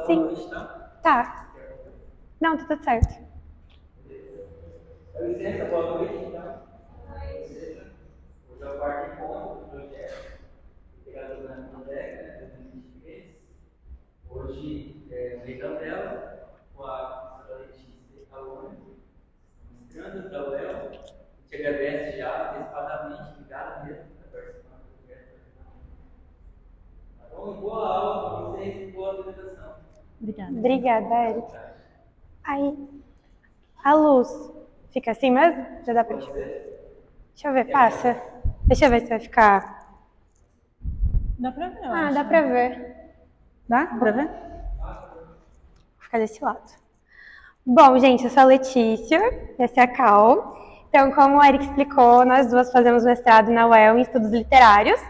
Sim. Tá. Não, tá tudo certo. Com licença, boa noite, então. Hoje é o quarto encontro do projeto Integrado na Biblioteca, 2023. Hoje, no Itapela, com a professora Letícia Calone, mostrando para o Léo, te agradece já antecipadamente, obrigado mesmo por participar do projeto. Tá bom? Boa aula para vocês, boa apresentação. Obrigada, Eric. Aí, a luz fica assim mesmo? Já dá pra... Deixa eu ver, passa. Deixa eu ver se vai ficar... Dá pra ver, Ah, dá pra ver. Dá pra ver? Vou ficar desse lado. Bom, gente, eu sou a Letícia, essa é a Cal. Então, como o Eric explicou, nós duas fazemos mestrado na UEL em Estudos Literários.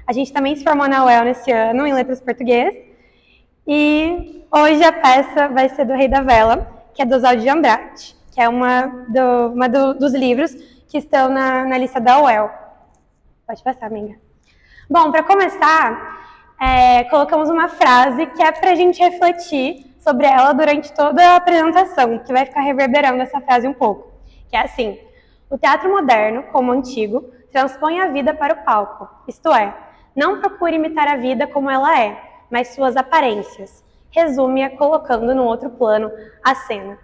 A gente também se formou na UEL nesse ano, em Letras Português. E hoje a peça vai ser do Rei da Vela, que é do Oswald de Andrade, que é dos livros que estão na lista da UEL. Pode passar, amiga. Bom, para começar, colocamos uma frase que é para a gente refletir sobre ela durante toda a apresentação, que vai ficar reverberando essa frase um pouco, que é assim: o teatro moderno, como o antigo, transpõe a vida para o palco, isto é, não procure imitar a vida como ela é, mas suas aparências. Resume-a colocando no outro plano a cena.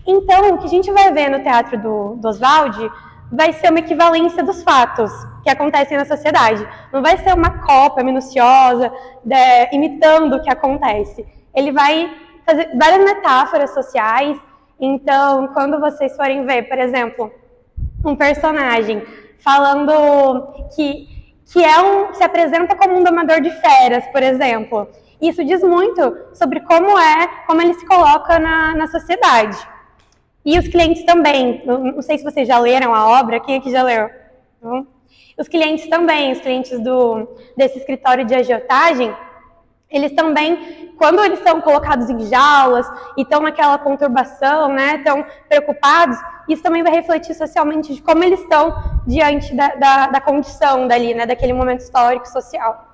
Então, o que a gente vai ver no teatro do Oswald vai ser uma equivalência dos fatos que acontecem na sociedade. Não vai ser uma cópia minuciosa, imitando o que acontece. Ele vai fazer várias metáforas sociais. Então, quando vocês forem ver, por exemplo, um personagem falando que se apresenta como um domador de feras, por exemplo, isso diz muito sobre como ele se coloca na sociedade. E os clientes também, não sei se vocês já leram a obra, quem aqui já leu? Os clientes também, os clientes desse escritório de agiotagem, eles também, quando eles são colocados em jaulas e estão naquela conturbação, né, estão preocupados, isso também vai refletir socialmente de como eles estão diante da condição dali, né, daquele momento histórico social.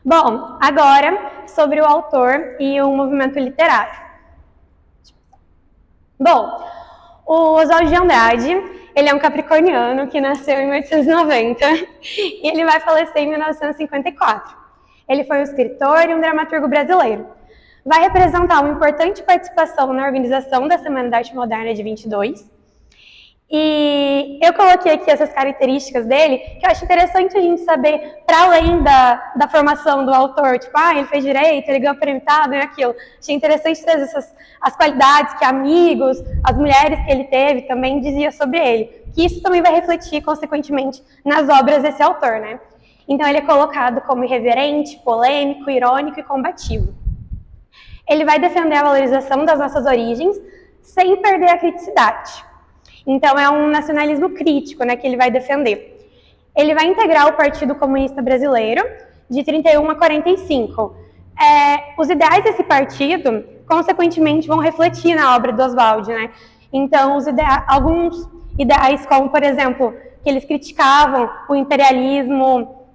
Bom, agora sobre o autor e o movimento literário. Bom, o Oswald de Andrade, ele é um capricorniano que nasceu em 1890 e ele vai falecer em 1954. Ele foi um escritor e um dramaturgo brasileiro. Vai representar uma importante participação na organização da Semana da Arte Moderna de 22. E eu coloquei aqui essas características dele, que eu acho interessante a gente saber, para além da formação do autor, tipo, ele fez direito, ele ganhou prêmio tal, ganhou aquilo. Achei interessante trazer as qualidades que amigos, as mulheres que ele teve também diziam sobre ele, que isso também vai refletir, consequentemente, nas obras desse autor, né? Então ele é colocado como irreverente, polêmico, irônico e combativo. Ele vai defender a valorização das nossas origens, sem perder a criticidade. Então, é um nacionalismo crítico, né, que ele vai defender. Ele vai integrar o Partido Comunista Brasileiro, de 31 a 45. Os ideais desse partido, consequentemente, vão refletir na obra do Oswald, né? Então, alguns ideais, como, por exemplo, que eles criticavam o imperialismo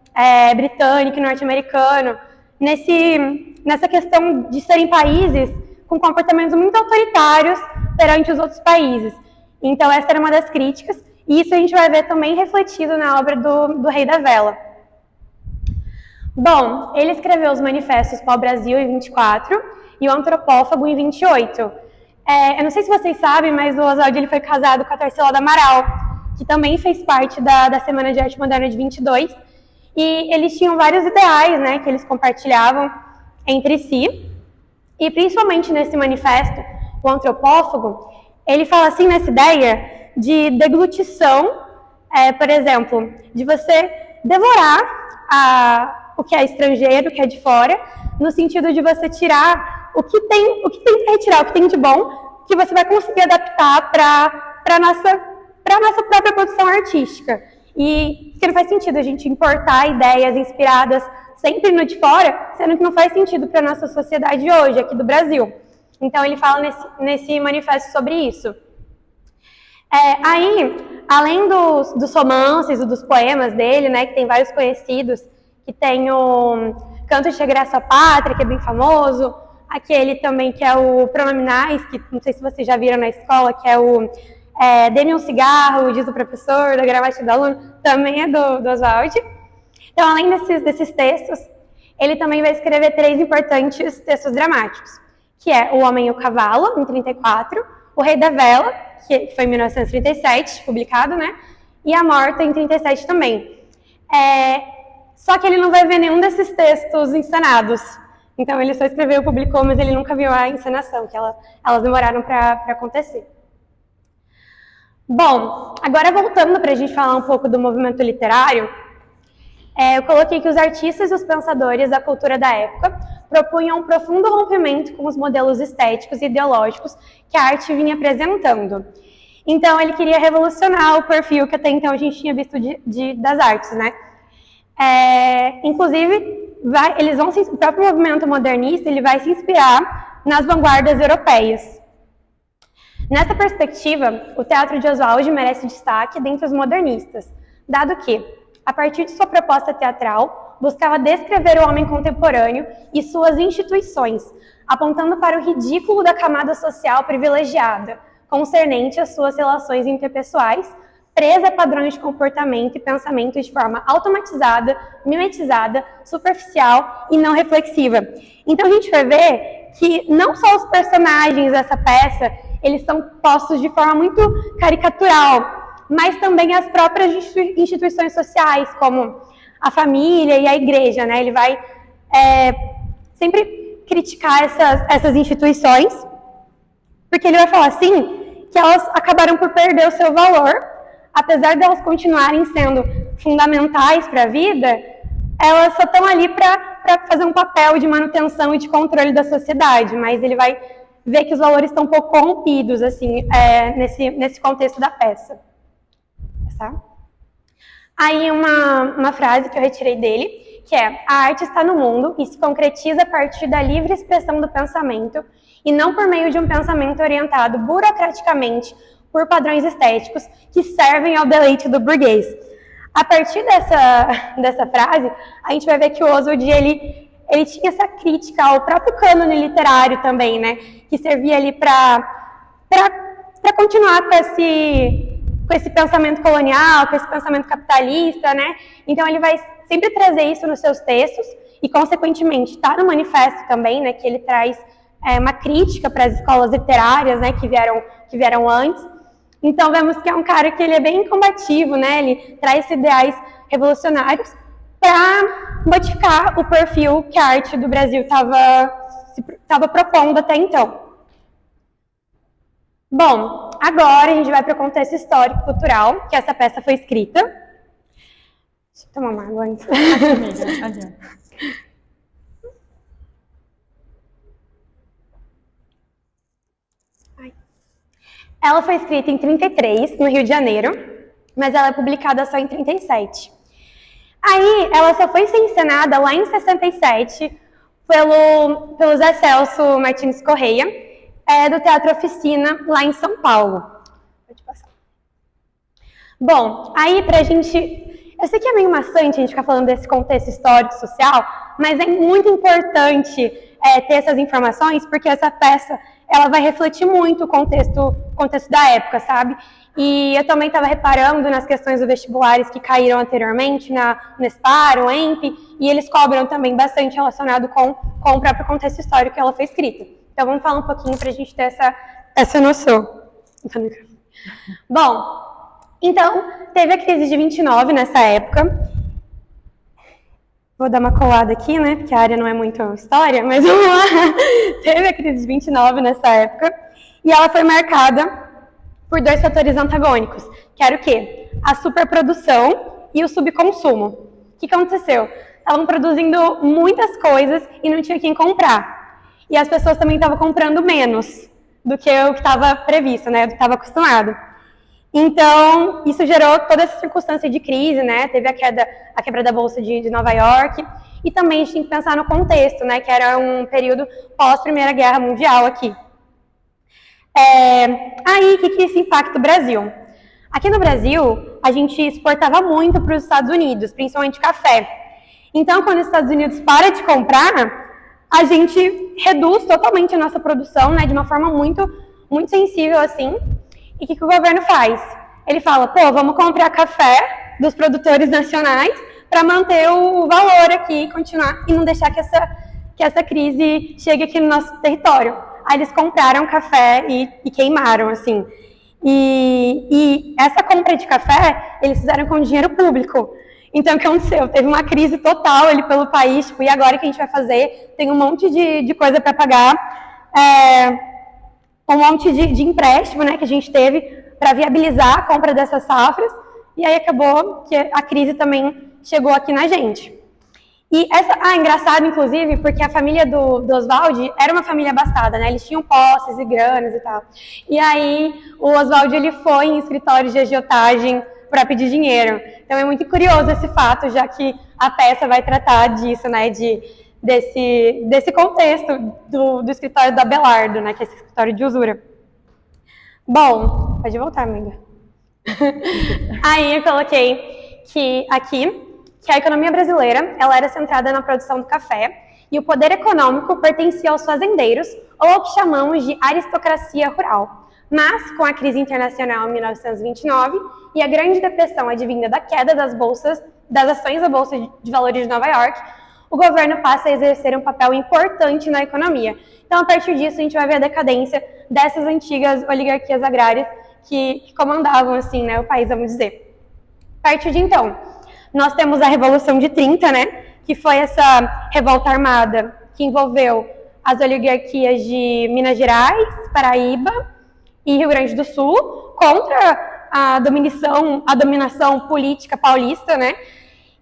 britânico e norte-americano, nessa questão de serem países com comportamentos muito autoritários perante os outros países. Então, essa era uma das críticas, e isso a gente vai ver também refletido na obra do Rei da Vela. Bom, ele escreveu os manifestos Pau-Brasil em 24 e o Antropófago em 28. Eu não sei se vocês sabem, mas o Oswald ele foi casado com a Tarsila do Amaral, que também fez parte da Semana de Arte Moderna de 22, e eles tinham vários ideais, né, que eles compartilhavam entre si, e principalmente nesse manifesto, o Antropófago, ele fala assim nessa ideia de deglutição, por exemplo, de você devorar o que é estrangeiro, o que é de fora, no sentido de você tirar o que tem para retirar, o que tem de bom, que você vai conseguir adaptar para a nossa própria produção artística. E que não faz sentido a gente importar ideias inspiradas sempre no de fora, sendo que não faz sentido para a nossa sociedade hoje, aqui do Brasil. Então, ele fala nesse manifesto sobre isso. Aí, além dos romances e dos poemas dele, né, que tem vários conhecidos, que tem o Canto de Regresso à Pátria, que é bem famoso, aquele também que é o pronominais, que não sei se vocês já viram na escola, que é o dê-me um cigarro, diz o professor, da gramática do aluno, também é do Oswald. Então, além desses textos, ele também vai escrever 3 importantes textos dramáticos, que é O Homem e o Cavalo, em 34, O Rei da Vela, que foi em 1937, publicado, né? E A Morta, em 37 também. Só que ele não vai ver nenhum desses textos encenados. Então, ele só escreveu e publicou, mas ele nunca viu a encenação, que elas demoraram para acontecer. Bom, agora voltando para a gente falar um pouco do movimento literário, eu coloquei que os artistas e os pensadores da cultura da época propunham um profundo rompimento com os modelos estéticos e ideológicos que a arte vinha apresentando. Então, ele queria revolucionar o perfil que até então a gente tinha visto das artes, né? Inclusive, o próprio movimento modernista ele vai se inspirar nas vanguardas europeias. Nessa perspectiva, o teatro de Oswald merece destaque dentre os modernistas, dado que, a partir de sua proposta teatral, buscava descrever o homem contemporâneo e suas instituições, apontando para o ridículo da camada social privilegiada, concernente às suas relações interpessoais, presa a padrões de comportamento e pensamento de forma automatizada, mimetizada, superficial e não reflexiva. Então a gente vai ver que não só os personagens dessa peça, eles são postos de forma muito caricatural, mas também as próprias instituições sociais, como a família e a igreja, né? Ele vai sempre criticar essas instituições, porque ele vai falar assim, que elas acabaram por perder o seu valor, apesar de elas continuarem sendo fundamentais para a vida, elas só estão ali para fazer um papel de manutenção e de controle da sociedade, mas ele vai ver que os valores estão um pouco corrompidos, assim, nesse contexto da peça. Tá? Aí uma frase que eu retirei dele, que é: a arte está no mundo e se concretiza a partir da livre expressão do pensamento e não por meio de um pensamento orientado burocraticamente por padrões estéticos que servem ao deleite do burguês. A partir dessa frase, a gente vai ver que o Oswald, ele tinha essa crítica ao próprio cânone literário também, né? Que servia ali para continuar com esse pensamento colonial, com esse pensamento capitalista, né? Então ele vai sempre trazer isso nos seus textos e, consequentemente, está no manifesto também, né? Que ele traz uma crítica para as escolas literárias, né? Que vieram antes. Então vemos que é um cara que ele é bem combativo, né? Ele traz ideais revolucionários para modificar o perfil que a arte do Brasil estava propondo até então. Bom, agora a gente vai para o contexto histórico-cultural que essa peça foi escrita. Deixa eu tomar uma água antes. Ela foi escrita em 33, no Rio de Janeiro, mas ela é publicada só em 37. Aí, ela só foi ser encenada lá em 67 pelo Zé Celso Martins Correia, do Teatro Oficina, lá em São Paulo. Pode passar. Bom, aí pra gente... Eu sei que é meio maçante a gente ficar falando desse contexto histórico e social, mas é muito importante ter essas informações, porque essa peça ela vai refletir muito o contexto da época, sabe? E eu também estava reparando nas questões dos vestibulares que caíram anteriormente, na Unespar, o EMP, e eles cobram também bastante relacionado com o próprio contexto histórico que ela foi escrita. Então vamos falar um pouquinho para a gente ter essa noção. Bom, então teve a crise de 29 nessa época. Vou dar uma colada aqui, né, porque a área não é muito história, mas vamos lá. Teve a crise de 29 nessa época, e ela foi marcada por 2 fatores antagônicos, que era o quê? A superprodução e o subconsumo. O que aconteceu? Estavam produzindo muitas coisas e não tinha quem comprar. E as pessoas também estavam comprando menos do que o que estava previsto, né, do que estava acostumado. Então, isso gerou toda essa circunstância de crise, né? Teve a quebra da Bolsa de Nova York, e também a gente tem que pensar no contexto, né? Que era um período pós-Primeira Guerra Mundial aqui. Aí, o que é esse impacto no Brasil? Aqui no Brasil, a gente exportava muito para os Estados Unidos, principalmente café. Então, quando os Estados Unidos para de comprar, a gente reduz totalmente a nossa produção, né, de uma forma muito sensível assim. E o que o governo faz? Ele fala, pô, vamos comprar café dos produtores nacionais para manter o valor aqui, continuar e não deixar que essa crise chegue aqui no nosso território. Aí eles compraram café e queimaram, assim. E essa compra de café, eles fizeram com dinheiro público. Então, o que aconteceu? Teve uma crise total ali pelo país, tipo, e agora o que a gente vai fazer? Tem um monte de coisa para pagar, um monte de empréstimo, né, que a gente teve para viabilizar a compra dessas safras, e aí acabou que a crise também chegou aqui na gente. E engraçado, inclusive, porque a família do Oswald era uma família abastada, né? Eles tinham posses e granas e tal. E aí o Oswald, ele foi em escritórios de agiotagem para pedir dinheiro. Então é muito curioso esse fato, já que a peça vai tratar disso, né? Desse contexto do escritório do Abelardo, né? Que é esse escritório de usura. Bom, pode voltar, amiga. Aí eu coloquei que a economia brasileira ela era centrada na produção do café e o poder econômico pertencia aos fazendeiros ou ao que chamamos de aristocracia rural. Mas, com a crise internacional em 1929 e a Grande Depressão advinda da queda das ações da Bolsa de Valores de Nova York, o governo passa a exercer um papel importante na economia. Então, a partir disso, a gente vai ver a decadência dessas antigas oligarquias agrárias que comandavam, assim, né, o país, vamos dizer. A partir de então, nós temos a Revolução de 30, né, que foi essa revolta armada que envolveu as oligarquias de Minas Gerais, Paraíba e Rio Grande do Sul contra a dominação política paulista, né?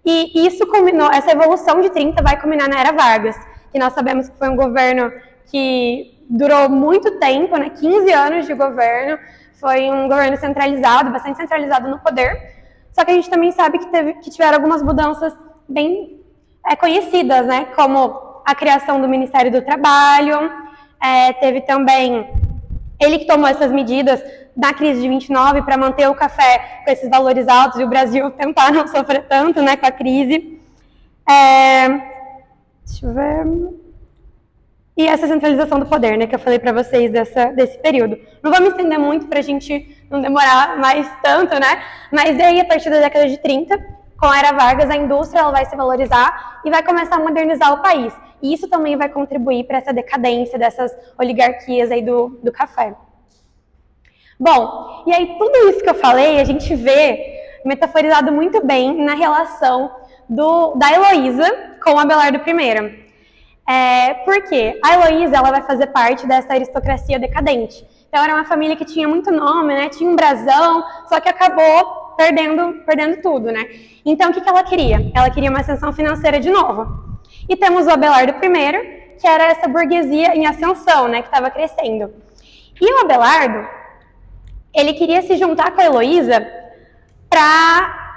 E isso culminou, essa Revolução de 30 vai culminar na Era Vargas, que nós sabemos que foi um governo que durou muito tempo, né, 15 anos de governo, foi um governo centralizado, bastante centralizado no poder. Só que a gente também sabe que tiveram algumas mudanças bem conhecidas, né? Como a criação do Ministério do Trabalho, teve também ele que tomou essas medidas na crise de 29 para manter o café com esses valores altos e o Brasil tentar não sofrer tanto, né, com a crise. Deixa eu ver. E essa centralização do poder, né, que eu falei para vocês desse período. Não vou me estender muito para a gente não demorar mais tanto, né? Mas daí, a partir da década de 30, com a Era Vargas, a indústria ela vai se valorizar e vai começar a modernizar o país. E isso também vai contribuir para essa decadência dessas oligarquias aí do café. Bom, e aí tudo isso que eu falei, a gente vê metaforizado muito bem na relação da Heloísa com o Abelardo I. Porque a Heloísa ela vai fazer parte dessa aristocracia decadente. Então era uma família que tinha muito nome, né? Tinha um brasão, só que acabou perdendo tudo, né? Então o que ela queria? Ela queria uma ascensão financeira de novo. E temos o Abelardo I, que era essa burguesia em ascensão, né? Que estava crescendo. E o Abelardo, ele queria se juntar com a Heloísa para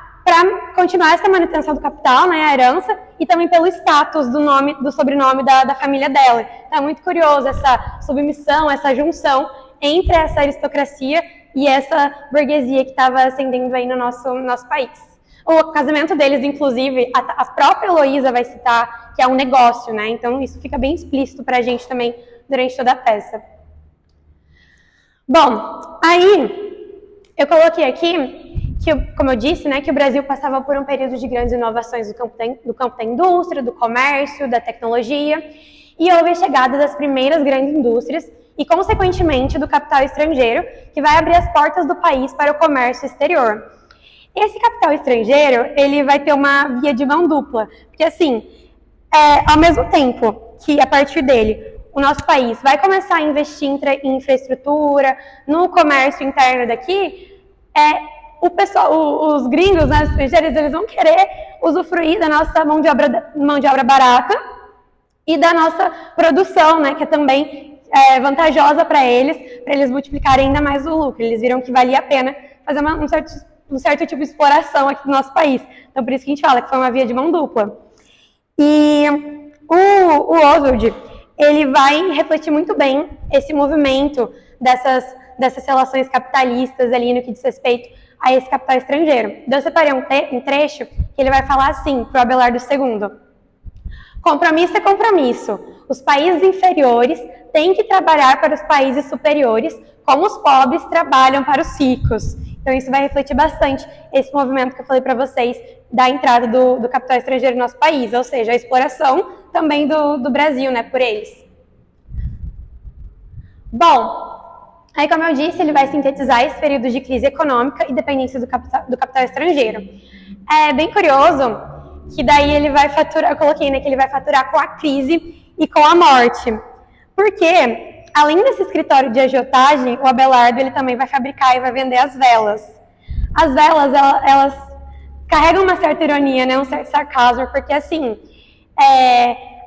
continuar essa manutenção do capital, né, a herança, e também pelo status do sobrenome da família dela. Então é muito curioso essa submissão, essa junção entre essa aristocracia e essa burguesia que estava ascendendo aí no nosso país. O casamento deles, inclusive, a própria Heloísa vai citar que é um negócio, né? Então isso fica bem explícito para a gente também durante toda a peça. Bom, aí eu coloquei aqui que, como eu disse, né, que o Brasil passava por um período de grandes inovações do campo da indústria, do comércio, da tecnologia, e houve a chegada das primeiras grandes indústrias e, consequentemente, do capital estrangeiro, que vai abrir as portas do país para o comércio exterior. Esse capital estrangeiro, ele vai ter uma via de mão dupla, porque, assim, ao mesmo tempo que, a partir dele, o nosso país vai começar a investir em infraestrutura, no comércio interno daqui, os gringos, né, os estrangeiros, eles vão querer usufruir da nossa mão de obra barata e da nossa produção, né, que é também vantajosa para eles multiplicarem ainda mais o lucro. Eles viram que valia a pena fazer um certo tipo de exploração aqui do nosso país. Então, por isso que a gente fala que foi uma via de mão dupla. E o Oswald, ele vai refletir muito bem esse movimento dessas relações capitalistas ali no que diz respeito a esse capital estrangeiro. Então, eu separei um trecho que ele vai falar assim para o Abelardo II. Compromisso é compromisso. Os países inferiores têm que trabalhar para os países superiores, como os pobres trabalham para os ricos. Então isso vai refletir bastante esse movimento que eu falei para vocês da entrada do capital estrangeiro no nosso país, ou seja, a exploração também do Brasil, né, por eles. Bom, aí como eu disse, ele vai sintetizar esse período de crise econômica e dependência do capital estrangeiro. É bem curioso que daí ele vai faturar, eu coloquei, né, que ele vai faturar com a crise e com a morte. Porque, além desse escritório de agiotagem, o Abelardo ele também vai fabricar e vai vender as velas. As velas, elas carregam uma certa ironia, né, um certo sarcasmo, porque assim,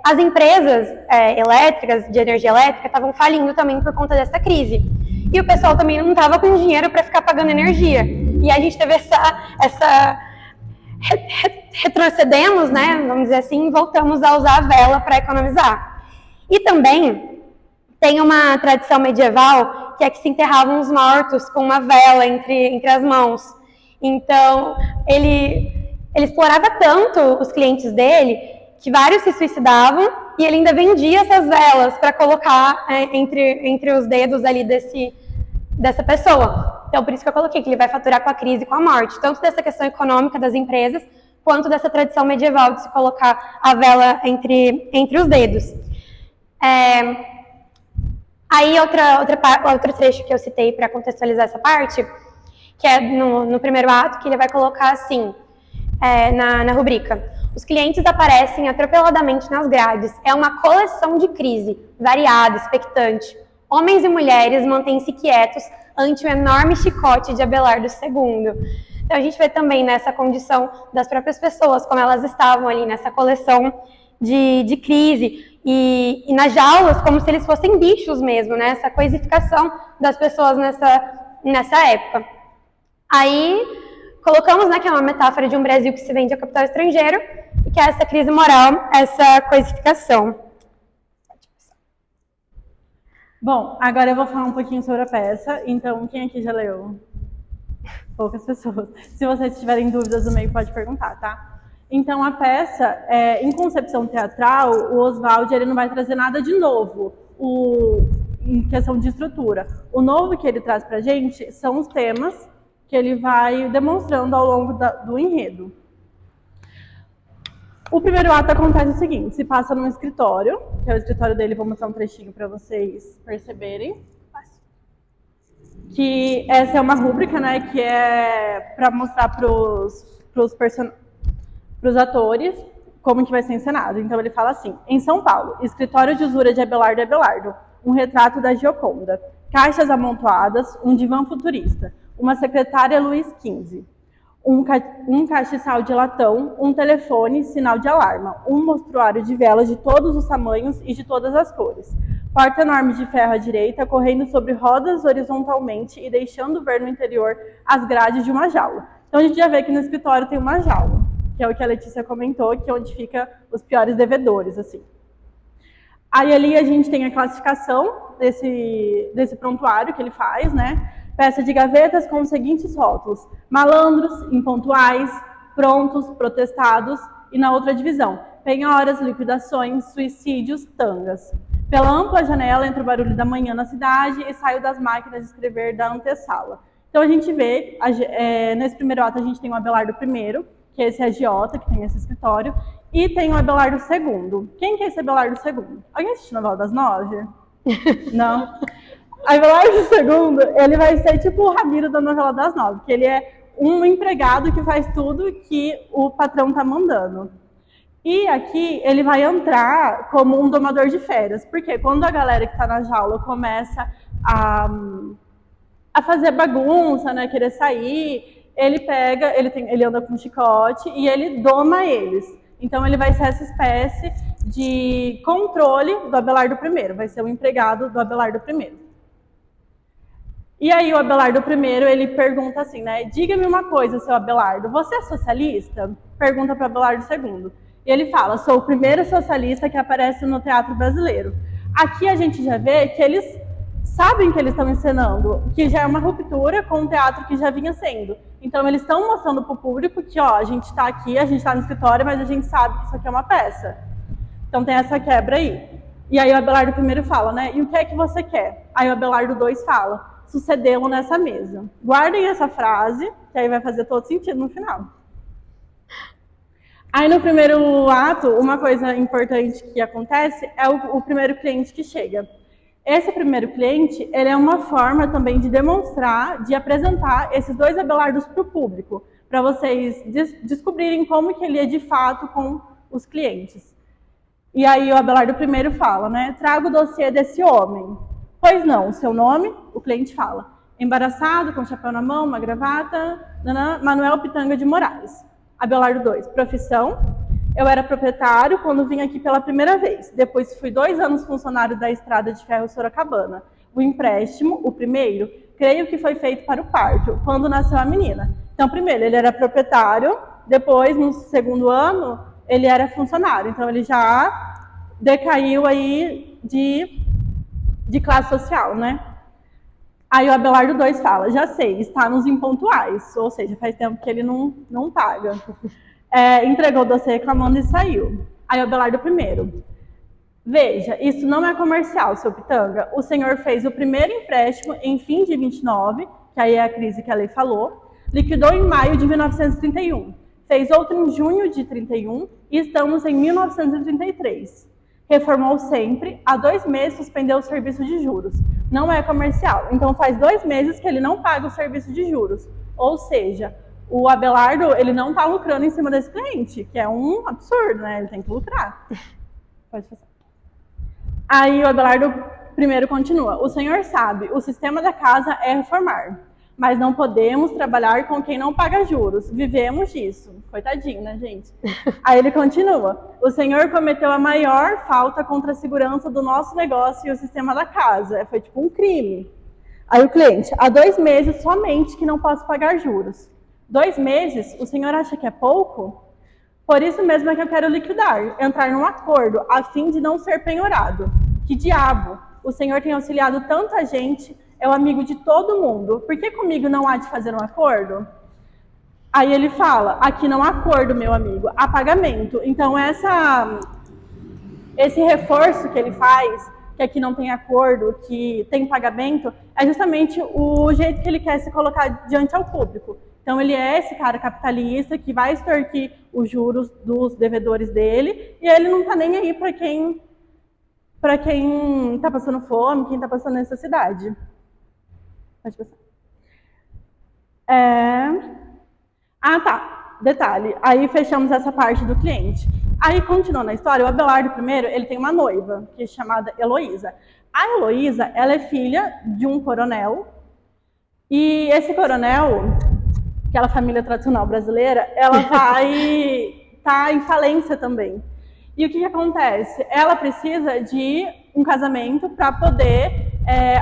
as empresas elétricas, de energia elétrica, estavam falindo também por conta dessa crise. E o pessoal também não estava com dinheiro para ficar pagando energia. E a gente teve retrocedemos, né, vamos dizer assim, voltamos a usar a vela para economizar. E também tem uma tradição medieval que é que se enterravam os mortos com uma vela entre as mãos. Então, ele explorava tanto os clientes dele que vários se suicidavam e ele ainda vendia essas velas para colocar entre os dedos ali dessa pessoa. Então, por isso que eu coloquei que ele vai faturar com a crise e com a morte, tanto dessa questão econômica das empresas, quanto dessa tradição medieval de se colocar a vela entre os dedos. Aí, outro trecho que eu citei para contextualizar essa parte, que é no primeiro ato, que ele vai colocar assim, na rubrica: os clientes aparecem atropeladamente nas grades. É uma coleção de crise, variada, expectante. Homens e mulheres mantêm-se quietos ante o enorme chicote de Abelardo II. Então a gente vê também nessa condição das próprias pessoas, como elas estavam ali nessa coleção de crise, e nas jaulas como se eles fossem bichos mesmo, né? Essa coisificação das pessoas nessa época. Aí colocamos, né, que é uma metáfora de um Brasil que se vende ao capital estrangeiro, e que é essa crise moral, essa coisificação. Bom, agora eu vou falar um pouquinho sobre a peça. Então, quem aqui já leu? Poucas pessoas. Se vocês tiverem dúvidas no meio, pode perguntar, tá? Então, a peça, em concepção teatral, o Oswald ele não vai trazer nada de novo em questão de estrutura. O novo que ele traz pra gente são os temas que ele vai demonstrando ao longo do enredo. O primeiro ato acontece o seguinte: se passa num escritório, que é o escritório dele, vou mostrar um trechinho para vocês perceberem. Que essa é uma rúbrica, né, que é para mostrar para os atores como que vai ser encenado. Então ele fala assim: em São Paulo, escritório de usura de Abelardo e Abelardo, um retrato da Gioconda, caixas amontoadas, um divã futurista, uma secretária Luiz XV, um castiçal de latão, um telefone, sinal de alarma, um mostruário de velas de todos os tamanhos e de todas as cores, porta enorme de ferro à direita, correndo sobre rodas horizontalmente e deixando ver no interior as grades de uma jaula. Então a gente já vê que no escritório tem uma jaula, que é o que a Letícia comentou, que é onde fica os piores devedores, assim. Aí ali a gente tem a classificação desse prontuário que ele faz, né? Peça de gavetas com os seguintes rótulos: malandros, impontuais, prontos, protestados, e na outra divisão, penhoras, liquidações, suicídios, tangas. Pela ampla janela entra o barulho da manhã na cidade e saio das máquinas de escrever da antessala. Então a gente vê, nesse primeiro ato a gente tem o Abelardo I, que é esse agiota, que tem esse escritório, e tem o Abelardo II. Quem que é esse Abelardo II? Alguém assistiu a novela das 9? Não? Abelardo II, ele vai ser tipo o Ramiro da novela das 9, que ele é um empregado que faz tudo que o patrão tá mandando. E aqui ele vai entrar como um domador de feras, porque quando a galera que tá na jaula começa a fazer bagunça, né, querer sair, ele anda com um chicote e ele doma eles. Então ele vai ser essa espécie de controle do Abelardo I, vai ser o empregado do Abelardo I. E aí o Abelardo I, ele pergunta assim, né, diga-me uma coisa, seu Abelardo, você é socialista? Pergunta para Abelardo II. E ele fala, sou o primeiro socialista que aparece no teatro brasileiro. Aqui a gente já vê que eles sabem que eles estão encenando, que já é uma ruptura com o teatro que já vinha sendo. Então eles estão mostrando para o público que, ó, a gente está aqui, a gente está no escritório, mas a gente sabe que isso aqui é uma peça. Então tem essa quebra aí. E aí o Abelardo I fala, né? E o que é que você quer? Aí o Abelardo II fala, sucedê-lo nessa mesa. Guardem essa frase, que aí vai fazer todo sentido no final. Aí no primeiro ato, uma coisa importante que acontece é o primeiro cliente que chega. Esse primeiro cliente, ele é uma forma também de demonstrar, de apresentar esses dois Abelardos para o público, para vocês descobrirem como que ele é de fato com os clientes. E aí o Abelardo I fala, né? Traga o dossiê desse homem. Pois não, seu nome? O cliente fala. Embaraçado, com chapéu na mão, uma gravata, Manuel Pitanga de Moraes. Abelardo II, profissão. Eu era proprietário quando vim aqui pela primeira vez. Depois fui 2 anos funcionário da Estrada de Ferro Sorocabana. O empréstimo, o primeiro, creio que foi feito para o parto, quando nasceu a menina. Então, primeiro, ele era proprietário. Depois, no segundo ano, ele era funcionário. Então, ele já decaiu aí de classe social, né? Aí o Abelardo II fala, já sei, está nos impontuais, ou seja, faz tempo que ele não paga. Entregou o dossiê reclamando e saiu. Aí o Abelardo I, veja, isso não é comercial, seu Pitanga. O senhor fez o primeiro empréstimo em fim de 29, que aí é a crise que a lei falou, liquidou em maio de 1931, fez outro em junho de 31 e estamos em 1933. Reformou sempre, há 2 meses suspendeu o serviço de juros. Não é comercial. Então faz 2 meses que ele não paga o serviço de juros. Ou seja, o Abelardo, ele não está lucrando em cima desse cliente, que é um absurdo, né? Ele tem que lucrar. Pode passar. Aí o Abelardo I continua. O senhor sabe, o sistema da casa é reformar. Mas não podemos trabalhar com quem não paga juros. Vivemos disso. Coitadinho, né, gente? Aí ele continua. O senhor cometeu a maior falta contra a segurança do nosso negócio e o sistema da casa. Foi tipo um crime. Aí o cliente, há 2 meses somente que não posso pagar juros. 2 meses? O senhor acha que é pouco? Por isso mesmo é que eu quero liquidar, entrar num acordo, a fim de não ser penhorado. Que diabo! O senhor tem auxiliado tanta gente, é o amigo de todo mundo. Por que comigo não há de fazer um acordo? Aí ele fala, aqui não há acordo, meu amigo, há pagamento. Então esse reforço que ele faz, que aqui não tem acordo, que tem pagamento, é justamente o jeito que ele quer se colocar diante ao público. Então ele é esse cara capitalista que vai extorquir os juros dos devedores dele e ele não está nem aí para quem está passando fome, quem está passando necessidade. Pode passar. Ah, tá. Detalhe. Aí fechamos essa parte do cliente. Aí, continuando a história, o Abelardo I, ele tem uma noiva, que é chamada Heloísa. A Heloísa, ela é filha de um coronel. E esse coronel, aquela família tradicional brasileira, ela vai estar em falência também. E o que acontece? Ela precisa de um casamento para poder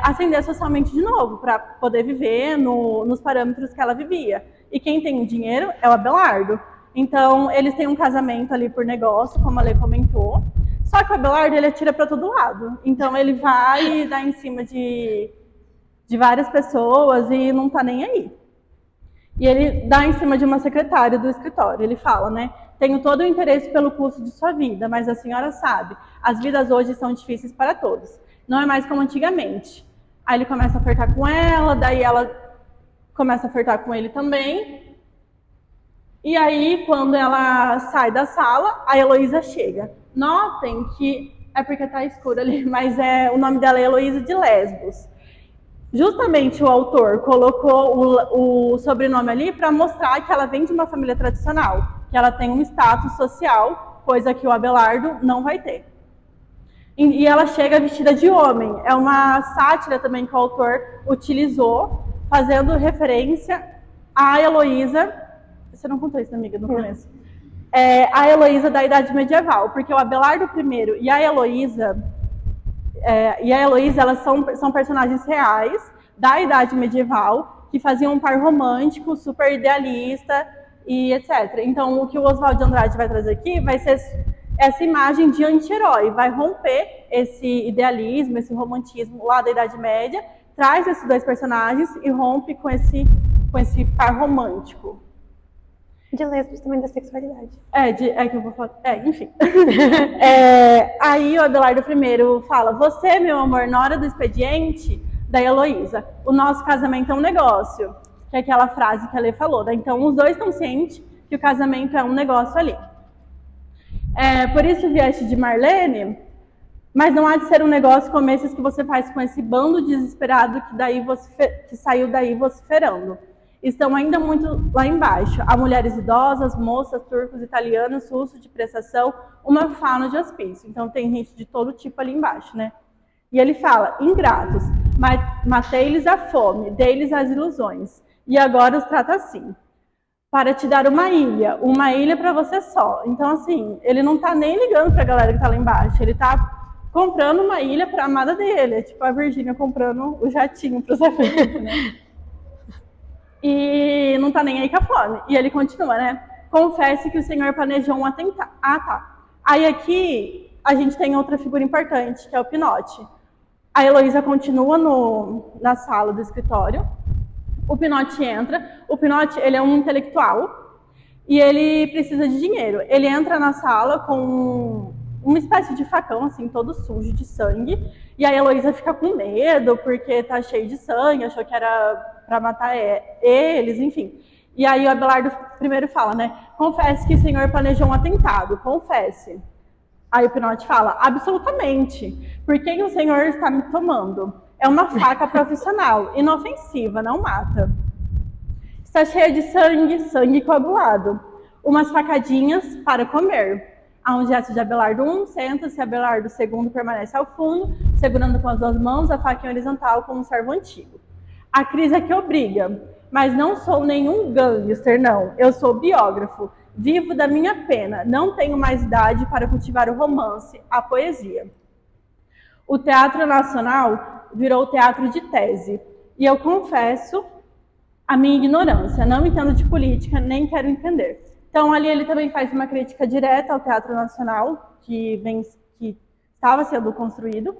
ascender socialmente de novo, para poder viver nos parâmetros que ela vivia. E quem tem dinheiro é o Abelardo. Então, eles têm um casamento ali por negócio, como a Lê comentou. Só que o Abelardo, ele atira para todo lado. Então, ele vai dar em cima de várias pessoas e não tá nem aí. E ele dá em cima de uma secretária do escritório. Ele fala, né? Tenho todo o interesse pelo custo de sua vida, mas a senhora sabe, as vidas hoje são difíceis para todos. Não é mais como antigamente. Aí ele começa a flertar com ela, daí ela começa a flertar com ele também. E aí, quando ela sai da sala, a Heloísa chega. Notem que, é porque tá escuro ali, mas o nome dela é Heloísa de Lesbos. Justamente o autor colocou o sobrenome ali para mostrar que ela vem de uma família tradicional, que ela tem um status social, coisa que o Abelardo não vai ter. E ela chega vestida de homem. É uma sátira também que o autor utilizou, fazendo referência à Heloísa. Você não contou isso, amiga, no começo. A Heloísa da Idade Medieval, porque o Abelardo I e a Heloísa, elas são personagens reais da Idade Medieval, que faziam um par romântico, super idealista e etc. Então, o que o Oswald de Andrade vai trazer aqui vai ser essa imagem de anti-herói, vai romper esse idealismo, esse romantismo lá da Idade Média, traz esses 2 personagens e rompe com esse par romântico. De lesbos também da sexualidade. É que eu vou falar. Enfim. Aí o Abelardo I fala: você, meu amor, na hora do expediente da Heloísa, o nosso casamento é um negócio. Que é aquela frase que a Lê falou, né? Então os dois estão cientes que o casamento é um negócio ali. Por isso vieste de Marlene, mas não há de ser um negócio como esses que você faz com esse bando desesperado que saiu daí vociferando. Estão ainda muito lá embaixo. Há mulheres idosas, moças, turcos, italianos, russos de prestação, uma fauna de hospício. Então tem gente de todo tipo ali embaixo, né? E ele fala: ingratos, matei-lhes a fome, dei-lhes as ilusões, e agora os trata assim. Para te dar uma ilha para você só. Então, assim, ele não tá nem ligando pra galera que tá lá embaixo, ele tá comprando uma ilha pra amada dele. É tipo a Virgínia comprando o jatinho pros amigos, né? E não tá nem aí com a fome. E ele continua, né? Confesse que o Senhor planejou um atentado. Ah, tá. Aí aqui a gente tem outra figura importante, que é o Pinote. A Heloísa continua na sala do escritório. O Pinote entra. O Pinote, ele é um intelectual e ele precisa de dinheiro. Ele entra na sala com uma espécie de facão, assim, todo sujo de sangue. E a Heloísa fica com medo, porque tá cheio de sangue, achou que era para matar eles, enfim. E aí o Abelardo primeiro fala, né? Confesse que o senhor planejou um atentado, confesse. Aí o Pinote fala: absolutamente. Por quem o senhor está me tomando? É uma faca profissional, inofensiva, não mata. Está cheia de sangue coagulado. Umas facadinhas para comer. Há um gesto de Abelardo I, senta-se, Abelardo II permanece ao fundo, segurando com as duas mãos a faca em horizontal como um servo antigo. A crise é que obriga, mas não sou nenhum gangster, não. Eu sou biógrafo, vivo da minha pena, não tenho mais idade para cultivar o romance, a poesia. O Teatro Nacional virou teatro de tese, e eu confesso a minha ignorância, não entendo de política, nem quero entender. Então ali ele também faz uma crítica direta ao Teatro Nacional, que estava sendo construído.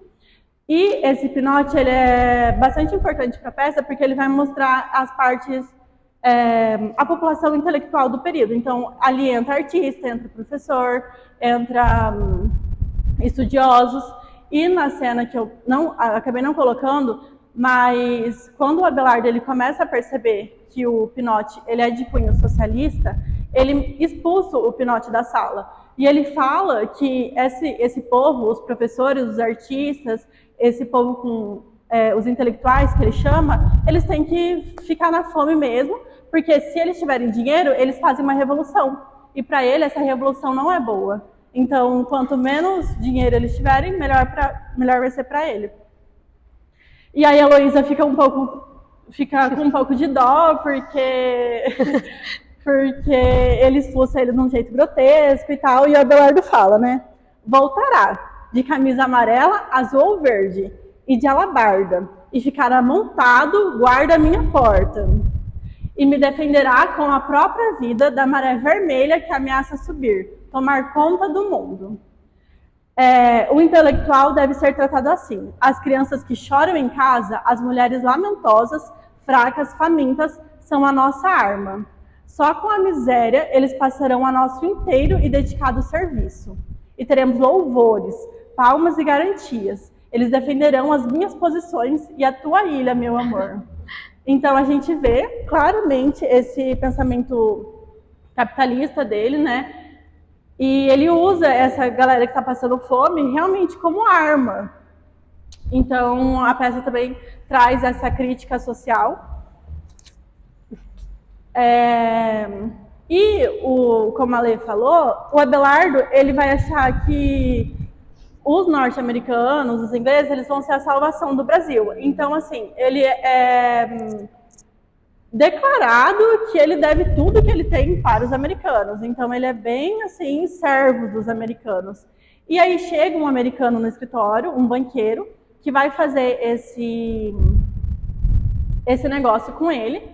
E esse Pinote, ele é bastante importante para a peça, porque ele vai mostrar as partes, a população intelectual do período. Então ali entra artista, entra professor, entra estudiosos. E na cena que eu acabei não colocando, mas quando o Abelardo ele começa a perceber que o Pinote ele é de cunho socialista, ele expulsa o Pinote da sala. E ele fala que esse povo, os professores, os artistas, esse povo com os intelectuais que ele chama, eles têm que ficar na fome mesmo, porque se eles tiverem dinheiro, eles fazem uma revolução. E para ele essa revolução não é boa. Então, quanto menos dinheiro eles tiverem, melhor vai ser para ele. E aí a Heloísa fica com um pouco de dó, porque ele expulsa ele de um jeito grotesco e tal, e o Abelardo fala, né? Voltará, de camisa amarela, azul ou verde, e de alabarda, e ficará montado, guarda a minha porta, e me defenderá com a própria vida da maré vermelha que ameaça subir, tomar conta do mundo. O intelectual deve ser tratado assim. As crianças que choram em casa, as mulheres lamentosas, fracas, famintas, são a nossa arma. Só com a miséria eles passarão a nosso inteiro e dedicado serviço. E teremos louvores, palmas e garantias. Eles defenderão as minhas posições e a tua ilha, meu amor. Então a gente vê claramente esse pensamento capitalista dele, né? E ele usa essa galera que está passando fome realmente como arma. Então a peça também traz essa crítica social. Como a Lê falou, o Abelardo ele vai achar que os norte-americanos, os ingleses, eles vão ser a salvação do Brasil. Então, assim, ele é declarado que ele deve tudo que ele tem para os americanos. Então, ele é bem, assim, servo dos americanos. E aí chega um americano no escritório, um banqueiro, que vai fazer esse negócio com ele.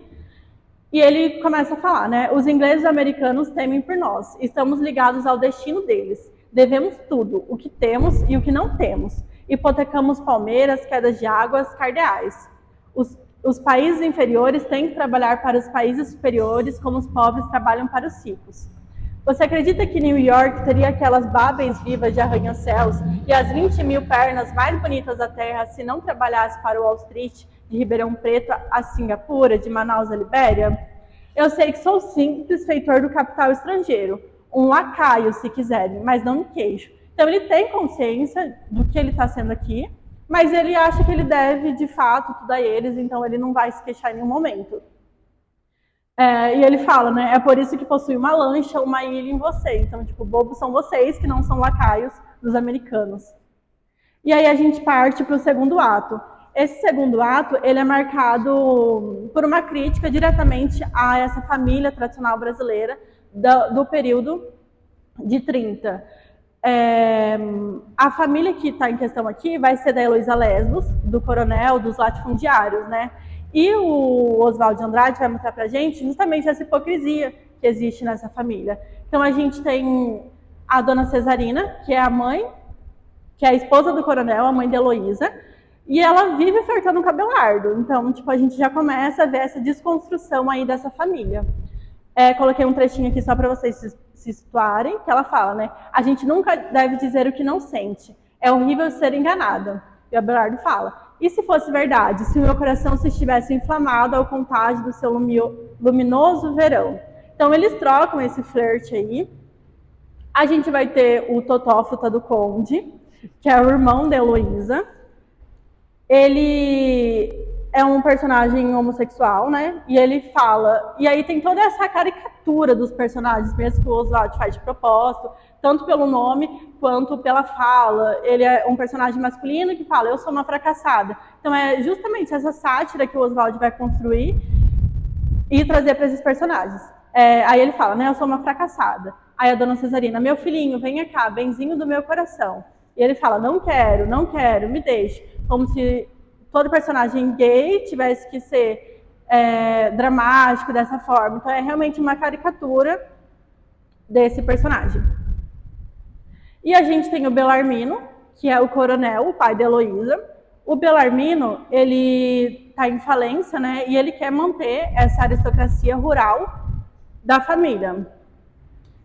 E ele começa a falar, né? Os ingleses e os americanos temem por nós. Estamos ligados ao destino deles. Devemos tudo, o que temos e o que não temos. Hipotecamos palmeiras, quedas de águas, cardeais. Os países inferiores têm que trabalhar para os países superiores, como os pobres trabalham para os ricos. Você acredita que New York teria aquelas Babels vivas de arranha-céus e as 20.000 pernas mais bonitas da Terra se não trabalhasse para o Wall Street, de Ribeirão Preto a Singapura, de Manaus a Libéria? Eu sei que sou simples feitor do capital estrangeiro, um lacaio, se quiserem, mas não me queixo. Então ele tem consciência do que ele está sendo aqui, mas ele acha que ele deve, de fato, tudo a eles, então ele não vai se queixar em nenhum momento. E ele fala, né, é por isso que possui uma lancha, uma ilha em você. Então, tipo, bobos são vocês, que não são lacaios dos americanos. E aí a gente parte para o segundo ato. Esse segundo ato, ele é marcado por uma crítica diretamente a essa família tradicional brasileira do período de 30. A família que está em questão aqui vai ser da Heloísa Lesbos, do coronel, dos latifundiários, né? E o Oswald de Andrade vai mostrar pra gente justamente essa hipocrisia que existe nessa família. Então a gente tem a dona Cesarina, que é a mãe, que é a esposa do coronel, a mãe de Heloísa, e ela vive flertando com o Abelardo. Então, tipo, a gente já começa a ver essa desconstrução aí dessa família. Coloquei um trechinho aqui só para vocês se situarem, que ela fala, né? A gente nunca deve dizer o que não sente. É horrível ser enganada. E o Abelardo fala, e se fosse verdade, se o meu coração se estivesse inflamado ao contágio do seu luminoso verão? Então eles trocam esse flerte aí. A gente vai ter o Totófota do Conde, que é o irmão da Heloísa. Ele é um personagem homossexual, né? E ele fala... E aí tem toda essa caricatura dos personagens, mesmo que o Oswald faz de propósito, tanto pelo nome quanto pela fala. Ele é um personagem masculino que fala, eu sou uma fracassada. Então é justamente essa sátira que o Oswald vai construir e trazer para esses personagens. Aí ele fala, né, eu sou uma fracassada. Aí a dona Cesarina, meu filhinho, venha cá, benzinho do meu coração. E ele fala, não quero, me deixe. Como se todo personagem gay tivesse que ser dramático dessa forma. Então é realmente uma caricatura desse personagem. E a gente tem o Belarmino, que é o coronel, o pai da Heloísa. O Belarmino, ele está em falência, né? E ele quer manter essa aristocracia rural da família.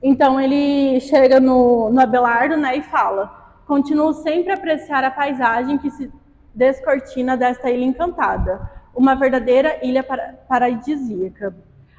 Então ele chega no Abelardo, né, e fala, continuo sempre a apreciar a paisagem que se descortina desta ilha encantada, uma verdadeira ilha paradisíaca.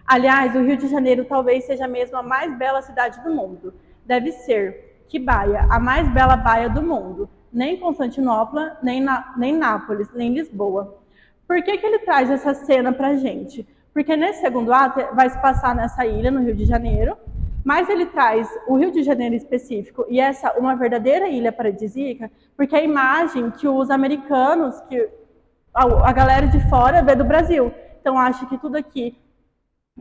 Aliás, o Rio de Janeiro talvez seja mesmo a mais bela cidade do mundo. Deve ser. Que baia, a mais bela baia do mundo. Nem Constantinopla, nem Nápoles, nem Lisboa. Por que ele traz essa cena pra gente? Porque nesse segundo ato vai se passar nessa ilha, no Rio de Janeiro, mas ele traz o Rio de Janeiro específico e essa uma verdadeira ilha paradisíaca, porque a imagem que os americanos, que a galera de fora vê do Brasil. Então acha que tudo aqui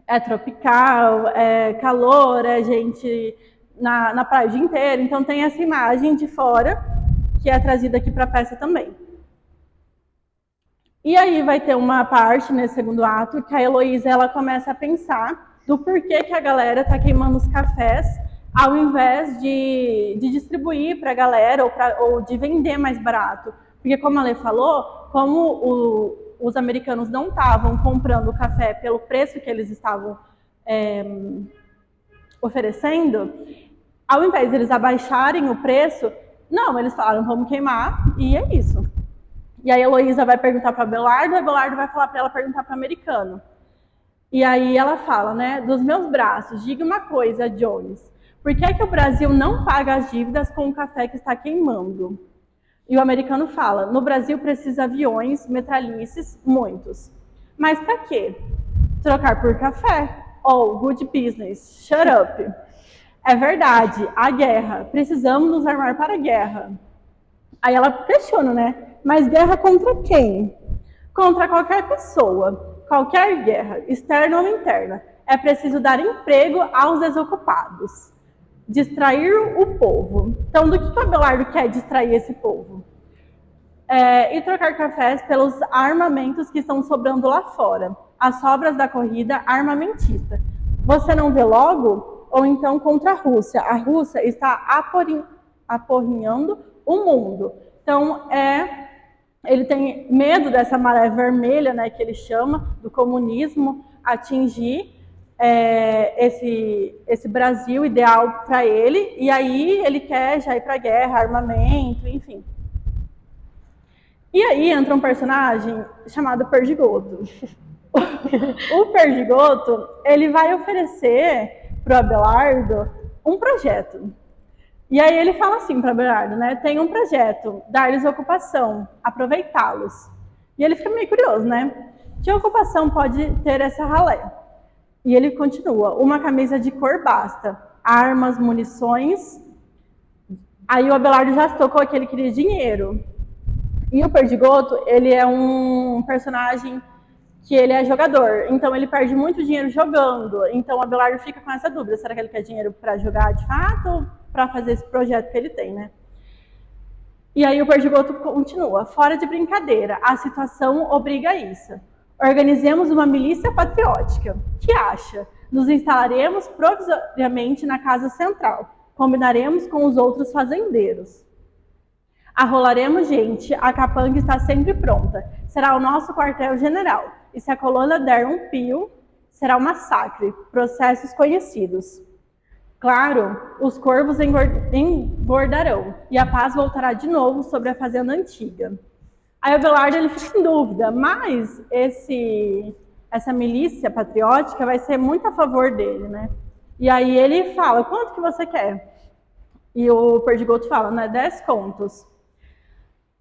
é tropical, é calor, é gente na praia o dia inteiro. Então tem essa imagem de fora que é trazida aqui para a peça também. E aí vai ter uma parte nesse segundo ato que a Heloísa ela começa a pensar do porquê que a galera está queimando os cafés ao invés de distribuir para a galera ou de vender mais barato. Porque como a Lê falou, como os americanos não estavam comprando o café pelo preço que eles estavam oferecendo, ao invés de eles abaixarem o preço, não, eles falaram, vamos queimar, e é isso. E aí a Heloísa vai perguntar para Abelardo, e Abelardo vai falar para ela perguntar para o americano. E aí ela fala, né, dos meus braços, diga uma coisa, Jones, por que é que o Brasil não paga as dívidas com o café que está queimando? E o americano fala, no Brasil precisa de aviões, metralhices, muitos. Mas para quê? Trocar por café? Oh, good business, shut up. É verdade, a guerra, precisamos nos armar para a guerra. Aí ela questiona, né, mas guerra contra quem? Contra qualquer pessoa. Qualquer guerra, externa ou interna, é preciso dar emprego aos desocupados, distrair o povo. Então, do que o Abelardo quer distrair esse povo? E trocar cafés pelos armamentos que estão sobrando lá fora, as sobras da corrida armamentista. Você não vê logo? Ou então contra a Rússia. A Rússia está aporrinhando o mundo. Então, ele tem medo dessa maré vermelha, né, que ele chama, do comunismo, atingir esse Brasil ideal para ele, e aí ele quer já ir para a guerra, armamento, enfim. E aí entra um personagem chamado Perdigoto. O Perdigoto, ele vai oferecer para o Abelardo um projeto. E aí ele fala assim para Abelardo, né? Tem um projeto, dar-lhes ocupação, aproveitá-los. E ele fica meio curioso, né? Que ocupação pode ter essa ralé? E ele continua, uma camisa de cor basta, armas, munições. Aí o Abelardo já tocou que ele queria dinheiro. E o Perdigoto, ele é um personagem que ele é jogador, então ele perde muito dinheiro jogando. Então o Abelardo fica com essa dúvida, será que ele quer dinheiro para jogar de fato ou para fazer esse projeto que ele tem, né? E aí o Perdigoto continua, fora de brincadeira, a situação obriga a isso. Organizemos uma milícia patriótica. Que acha? Nos instalaremos provisoriamente na casa central. Combinaremos com os outros fazendeiros. Arrolaremos gente, a capanga está sempre pronta. Será o nosso quartel-general. E se a coluna der um pio, será um massacre. Processos conhecidos. Claro, os corvos engordarão e a paz voltará de novo sobre a fazenda antiga. Aí o Abelardo ele fica em dúvida, mas essa milícia patriótica vai ser muito a favor dele, né? E aí ele fala, quanto que você quer? E o Perdigoto fala, né, 10 contos.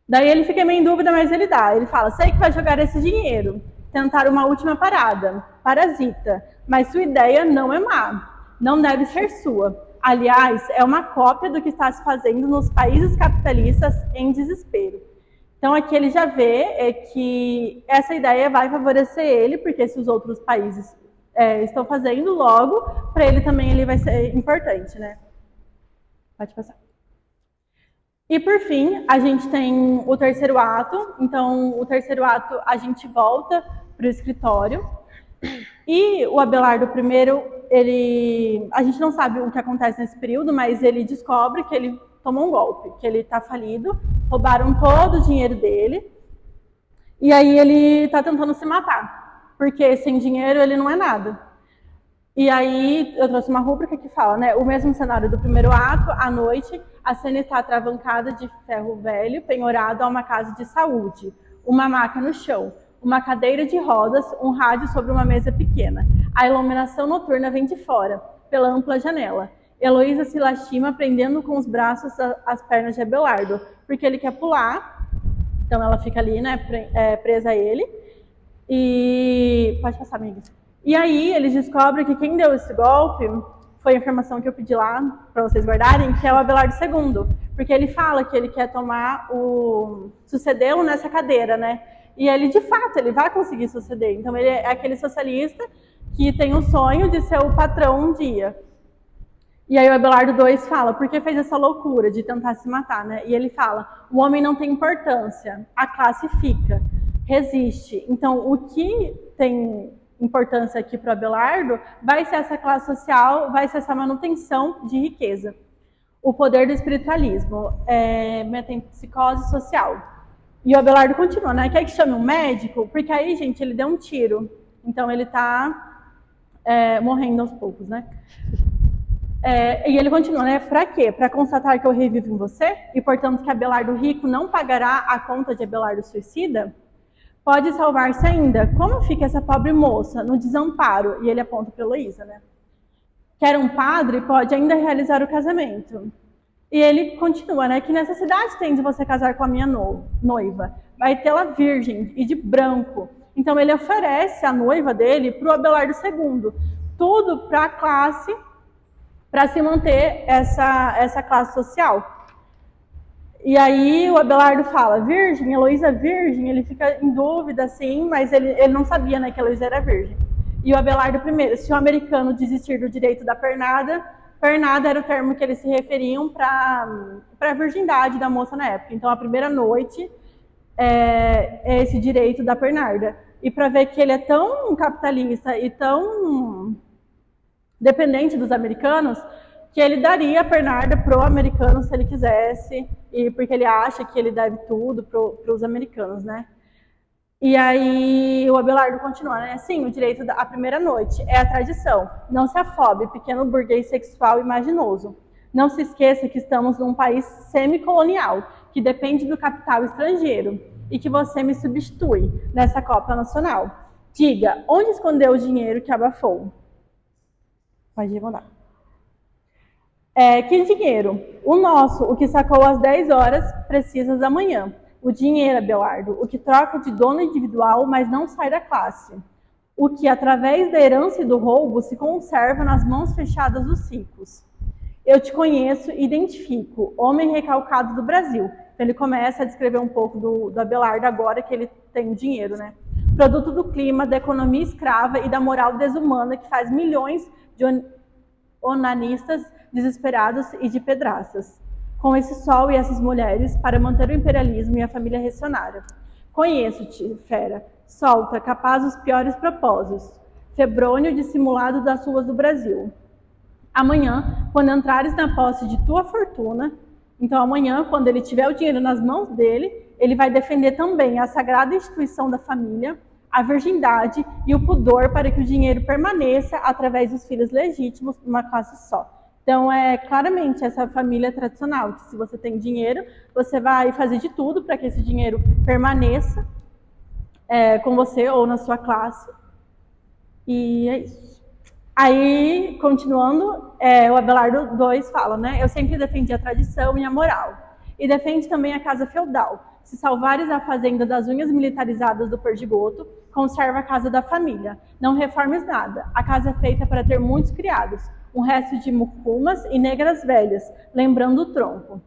Daí ele fica meio em dúvida, mas ele dá. Ele fala, sei que vai jogar esse dinheiro, tentar uma última parada, parasita, mas sua ideia não é má, não deve ser sua. Aliás, é uma cópia do que está se fazendo nos países capitalistas em desespero. Então aqui ele já vê que essa ideia vai favorecer ele, porque se os outros países estão fazendo, logo, para ele também ele vai ser importante, né? Pode passar. E por fim, a gente tem o terceiro ato. Então, o terceiro ato, a gente volta para o escritório. E o Abelardo I, a gente não sabe o que acontece nesse período, mas ele descobre que ele tomou um golpe, que ele está falido, roubaram todo o dinheiro dele, e aí ele está tentando se matar, porque sem dinheiro ele não é nada. E aí eu trouxe uma rúbrica que fala, né, o mesmo cenário do primeiro ato, à noite, a cena está atravancada de ferro velho, penhorado a uma casa de saúde, uma maca no chão, uma cadeira de rodas, um rádio sobre uma mesa pequena. A iluminação noturna vem de fora, pela ampla janela. Heloísa se lastima, prendendo com os braços as pernas de Abelardo, porque ele quer pular. Então ela fica ali, né, presa a ele. E pode passar, amiga. E aí eles descobrem que quem deu esse golpe foi a informação que eu pedi lá para vocês guardarem, que é o Abelardo II, porque ele fala que ele quer sucedê-lo nessa cadeira, né? E ele, de fato, ele vai conseguir suceder. Então ele é aquele socialista que tem o sonho de ser o patrão um dia. E aí o Abelardo II fala, por que fez essa loucura de tentar se matar, né? E ele fala, o homem não tem importância, a classe fica, resiste. Então o que tem importância aqui para o Abelardo vai ser essa classe social, vai ser essa manutenção de riqueza. O poder do espiritualismo, metempsicose social. E o Abelardo continua, né? Quer que chame um médico? Porque aí, gente, ele deu um tiro. Então ele está morrendo aos poucos, né? E ele continua, né? Para quê? Para constatar que eu revivo em você e, portanto, que Abelardo rico não pagará a conta de Abelardo suicida? Pode salvar-se ainda. Como fica essa pobre moça no desamparo? E ele aponta para Heloísa, né? Quer um padre, pode ainda realizar o casamento. E ele continua, né? Que necessidade tem de você casar com a minha noiva? Vai tê-la virgem e de branco. Então ele oferece a noiva dele para o Abelardo II. Tudo para a classe, para se manter essa classe social. E aí o Abelardo fala, virgem, Heloísa virgem, ele fica em dúvida, assim, mas ele não sabia, né, que a Heloísa era virgem. E o Abelardo I, se o americano desistir do direito da pernada, pernada era o termo que eles se referiam para a virgindade da moça na época. Então a primeira noite é esse direito da pernada. E para ver que ele é tão capitalista e tão dependente dos americanos, que ele daria a pernada pro americano se ele quisesse e porque ele acha que ele deve tudo para os americanos, né? E aí o Abelardo continua, né? Sim, o direito à primeira noite é a tradição. Não se afobe, pequeno burguês sexual imaginoso. Não se esqueça que estamos num país semicolonial, que depende do capital estrangeiro, e que você me substitui nessa Copa Nacional. Diga, onde escondeu o dinheiro que abafou? Pode mandar. Que dinheiro? O nosso, o que sacou às 10 horas precisas da manhã. O dinheiro, Abelardo, o que troca de dono individual, mas não sai da classe. O que, através da herança e do roubo, se conserva nas mãos fechadas dos ricos. Eu te conheço e identifico, homem recalcado do Brasil. Então, ele começa a descrever um pouco do Abelardo agora que ele tem dinheiro, né? Produto do clima, da economia escrava e da moral desumana que faz milhões de onanistas desesperados e de pedraças. Com esse sol e essas mulheres para manter o imperialismo e a família reacionária. Conheço-te, fera, solta, capaz dos piores propósitos, febrônio dissimulado das ruas do Brasil. Amanhã, quando entrares na posse de tua fortuna, então amanhã, quando ele tiver o dinheiro nas mãos dele, ele vai defender também a sagrada instituição da família, a virgindade e o pudor para que o dinheiro permaneça através dos filhos legítimos numa classe só. Então, é claramente essa família tradicional, que se você tem dinheiro, você vai fazer de tudo para que esse dinheiro permaneça com você ou na sua classe. E é isso. Aí, continuando, o Abelardo II fala, né? Eu sempre defendi a tradição e a moral. E defende também a casa feudal. Se salvares a fazenda das unhas militarizadas do Perdigoto, conserva a casa da família. Não reformes nada. A casa é feita para ter muitos criados. Um resto de mucumas e negras velhas, lembrando o tronco.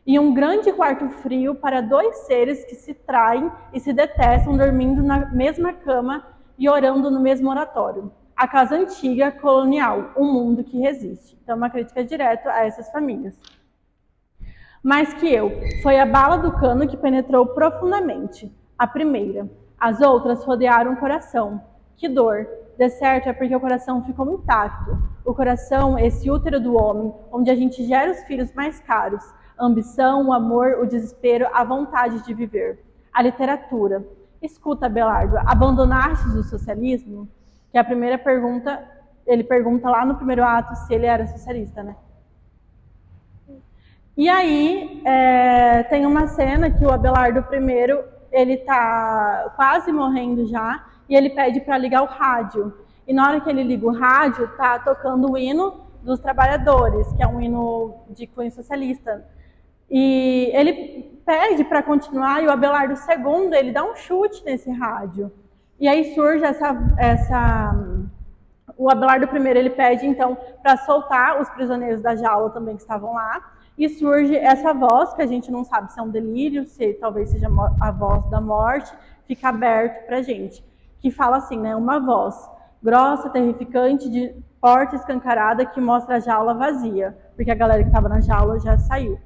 E um grande quarto frio para 2 seres que se traem e se detestam dormindo na mesma cama e orando no mesmo oratório. A casa antiga, colonial, um mundo que resiste. Então, uma crítica direta a essas famílias. Mais que eu, foi a bala do cano que penetrou profundamente. A primeira. As outras rodearam o coração. Que dor! De certo é porque o coração ficou intacto. O coração, esse útero do homem, onde a gente gera os filhos mais caros. A ambição, o amor, o desespero, a vontade de viver. A literatura. Escuta, Abelardo, abandonastes o socialismo? Que é a primeira pergunta, ele pergunta lá no primeiro ato se ele era socialista, né? E aí, tem uma cena que o Abelardo I, ele tá quase morrendo já, e ele pede para ligar o rádio. E na hora que ele liga o rádio, tá tocando o hino dos trabalhadores, que é um hino de cunho socialista. E ele pede para continuar, e o Abelardo II, ele dá um chute nesse rádio. E aí surge o Abelardo I, ele pede, então, para soltar os prisioneiros da jaula também que estavam lá. E surge essa voz, que a gente não sabe se é um delírio, se talvez seja a voz da morte, fica aberto para a gente. Que fala assim, né? Uma voz grossa, terrificante, de porta escancarada, que mostra a jaula vazia, porque a galera que estava na jaula já saiu.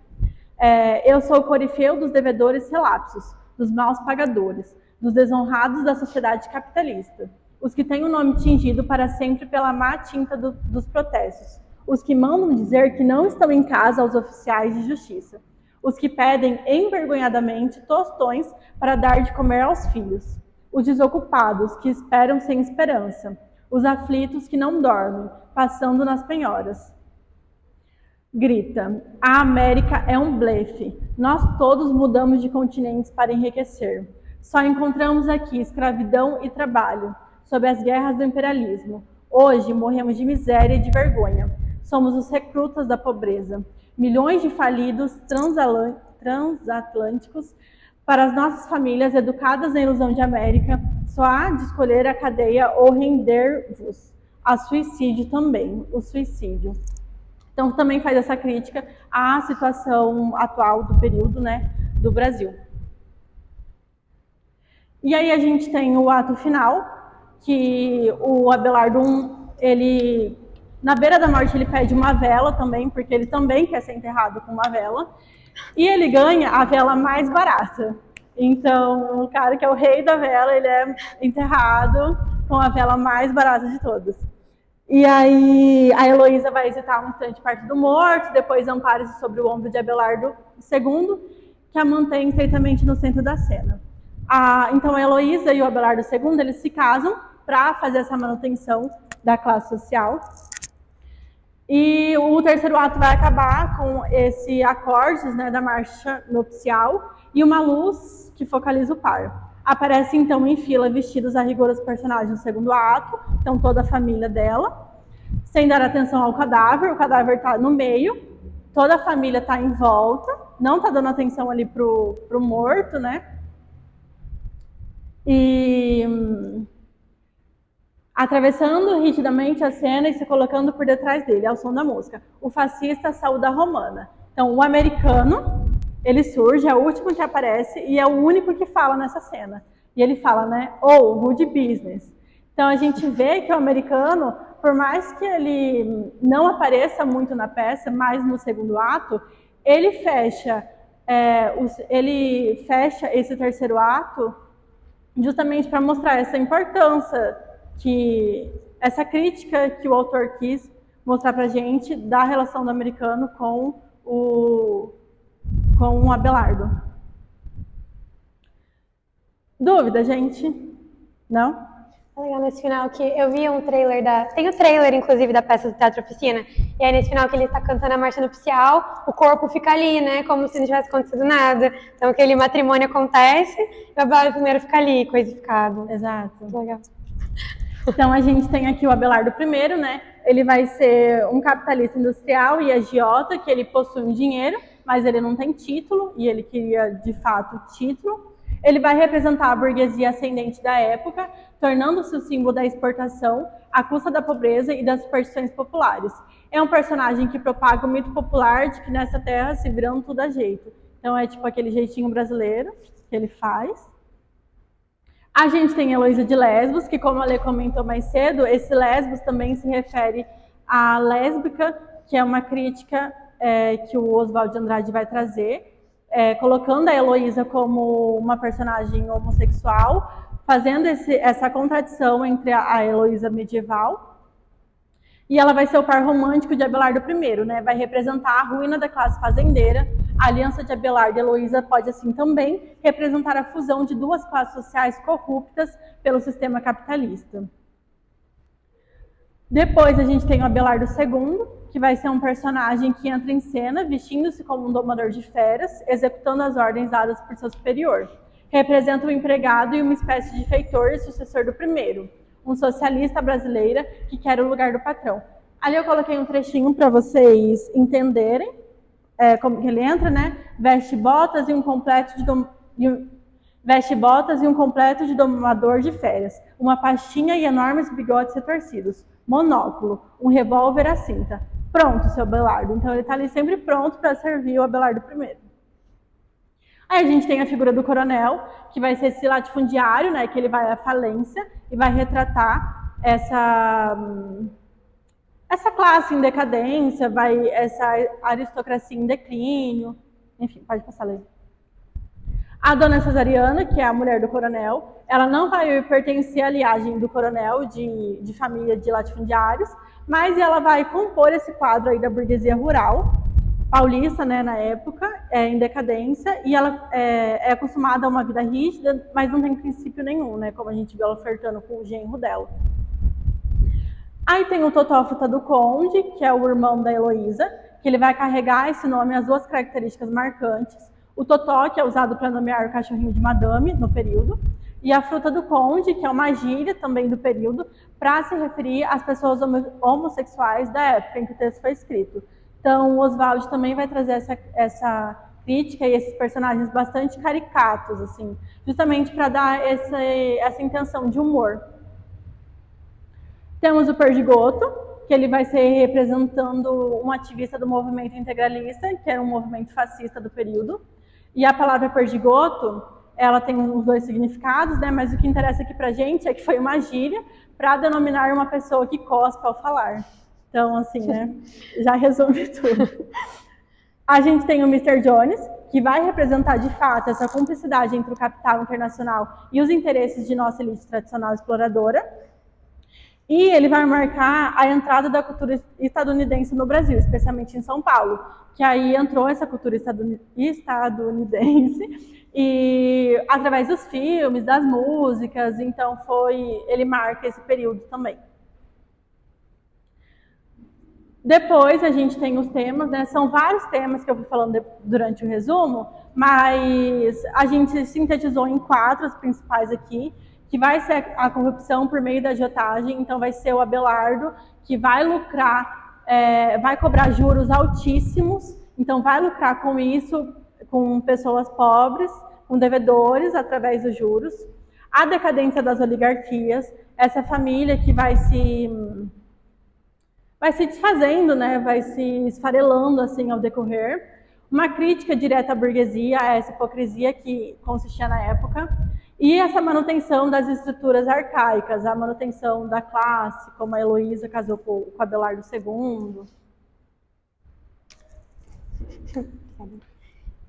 Eu sou o corifeu dos devedores relapsos, dos maus pagadores, dos desonrados da sociedade capitalista, os que têm o nome tingido para sempre pela má tinta dos protestos, os que mandam dizer que não estão em casa aos oficiais de justiça, os que pedem envergonhadamente tostões para dar de comer aos filhos, os desocupados que esperam sem esperança, os aflitos que não dormem, passando nas penhoras. Grita, a América é um blefe, nós todos mudamos de continentes para enriquecer. Só encontramos aqui escravidão e trabalho, sob as guerras do imperialismo. Hoje morremos de miséria e de vergonha. Somos os recrutas da pobreza. Milhões de falidos transatlânticos para as nossas famílias educadas na ilusão de América, só há de escolher a cadeia ou render-vos. A suicídio também, o suicídio. Então também faz essa crítica à situação atual do período, né, do Brasil. E aí a gente tem o ato final, que o Abelardo I, ele, na beira da morte, ele pede uma vela também, porque ele também quer ser enterrado com uma vela, e ele ganha a vela mais barata. Então, o cara que é o rei da vela, ele é enterrado com a vela mais barata de todas. E aí a Heloísa vai hesitar um instante perto do morto, depois ampara-se sobre o ombro de Abelardo II, que a mantém estreitamente no centro da cena. Então a Heloísa e o Abelardo II, eles se casam para fazer essa manutenção da classe social. E o terceiro ato vai acabar com esse acordes, né, da marcha nupcial e uma luz que focaliza o par. Aparece então em fila, vestidos a rigor os personagens do segundo ato, então toda a família dela, sem dar atenção ao cadáver. O cadáver está no meio, toda a família está em volta, não está dando atenção ali pro morto, né? E atravessando ritidamente a cena e se colocando por detrás dele, ao som da música. O fascista saúda a romana. Então, o americano, ele surge, é o último que aparece e é o único que fala nessa cena. E ele fala, né, oh, good business. Então, a gente vê que o americano, por mais que ele não apareça muito na peça, mas no segundo ato, ele fecha esse terceiro ato justamente para mostrar essa importância, essa crítica que o autor quis mostrar para a gente da relação do americano com o Abelardo. Dúvida, gente? Não? É legal nesse final que eu vi um trailer Tem o trailer, inclusive, da peça do Teatro Oficina. E aí, nesse final que ele está cantando a marcha nupcial, o corpo fica ali, né? Como se não tivesse acontecido nada. Então, aquele matrimônio acontece e o Abelardo primeiro fica ali, coisificado. Exato. Legal. Então, a gente tem aqui o Abelardo I, né? Ele vai ser um capitalista industrial e agiota, que ele possui um dinheiro, mas ele não tem título, e ele queria, de fato, título. Ele vai representar a burguesia ascendente da época, tornando-se o símbolo da exportação à custa da pobreza e das superstições populares. É um personagem que propaga o mito popular de que nessa terra se viram tudo a jeito. Então é tipo aquele jeitinho brasileiro que ele faz. A gente tem Heloísa de Lesbos, que como a Lê comentou mais cedo, esse Lesbos também se refere à lésbica, que é uma crítica que o Oswald de Andrade vai trazer, colocando a Heloísa como uma personagem homossexual, fazendo essa contradição entre a Heloísa medieval. E ela vai ser o par romântico de Abelardo I, né? Vai representar a ruína da classe fazendeira. A aliança de Abelardo e Heloísa pode, assim, também representar a fusão de duas classes sociais corruptas pelo sistema capitalista. Depois a gente tem o Abelardo II, que vai ser um personagem que entra em cena vestindo-se como um domador de feras, executando as ordens dadas por seu superior. Representa um empregado e uma espécie de feitor e sucessor do primeiro, um socialista brasileira que quer o lugar do patrão. Ali eu coloquei um trechinho para vocês entenderem como que ele entra, né? Veste botas e um completo de domador de férias, uma pastinha e enormes bigodes retorcidos, monóculo, um revólver à cinta. Pronto, seu Abelardo. Então ele está ali sempre pronto para servir o Abelardo I. Aí a gente tem a figura do coronel, que vai ser esse latifundiário, né, que ele vai à falência e vai retratar essa classe em decadência, essa aristocracia em declínio. Enfim, pode passar a ler. A dona Cesariana, que é a mulher do coronel, ela não vai pertencer à linhagem do coronel de família de latifundiários, mas ela vai compor esse quadro aí da burguesia rural, paulista, né, na época, em decadência, e ela é acostumada a uma vida rígida, mas não tem princípio nenhum, né, como a gente viu ela flertando com o genro dela. Aí tem o Totófota do Conde, que é o irmão da Heloísa, que ele vai carregar esse nome, as duas características marcantes. O Totó, que é usado para nomear o cachorrinho de madame no período, e a fruta do conde, que é uma gíria também do período, para se referir às pessoas homossexuais da época em que o texto foi escrito. Então, o Oswald também vai trazer essa crítica e esses personagens bastante caricatos, assim, justamente para dar essa intenção de humor. Temos o Perdigoto, que ele vai ser representando um ativista do movimento integralista, que era um movimento fascista do período. E a palavra perdigoto, ela tem os dois significados, né? Mas o que interessa aqui pra gente é que foi uma gíria para denominar uma pessoa que cospe ao falar. Então, assim, né? Já resume tudo. A gente tem o Mr. Jones, que vai representar de fato essa cumplicidade entre o capital internacional e os interesses de nossa elite tradicional exploradora. E ele vai marcar a entrada da cultura estadunidense no Brasil, especialmente em São Paulo, que aí entrou essa cultura estadunidense e através dos filmes, das músicas, então ele marca esse período também. Depois a gente tem os temas, né? São vários temas que eu fui falando durante o resumo, mas a gente sintetizou em 4 os principais aqui, que vai ser a corrupção por meio da agiotagem, então vai ser o Abelardo, que vai lucrar, vai cobrar juros altíssimos, então vai lucrar com isso, com pessoas pobres, com devedores, através dos juros. A decadência das oligarquias, essa família que vai se desfazendo, né? Vai se esfarelando assim ao decorrer. Uma crítica direta à burguesia, a essa hipocrisia que consistia na época, e essa manutenção das estruturas arcaicas, a manutenção da classe, como a Heloísa casou com Abelardo II.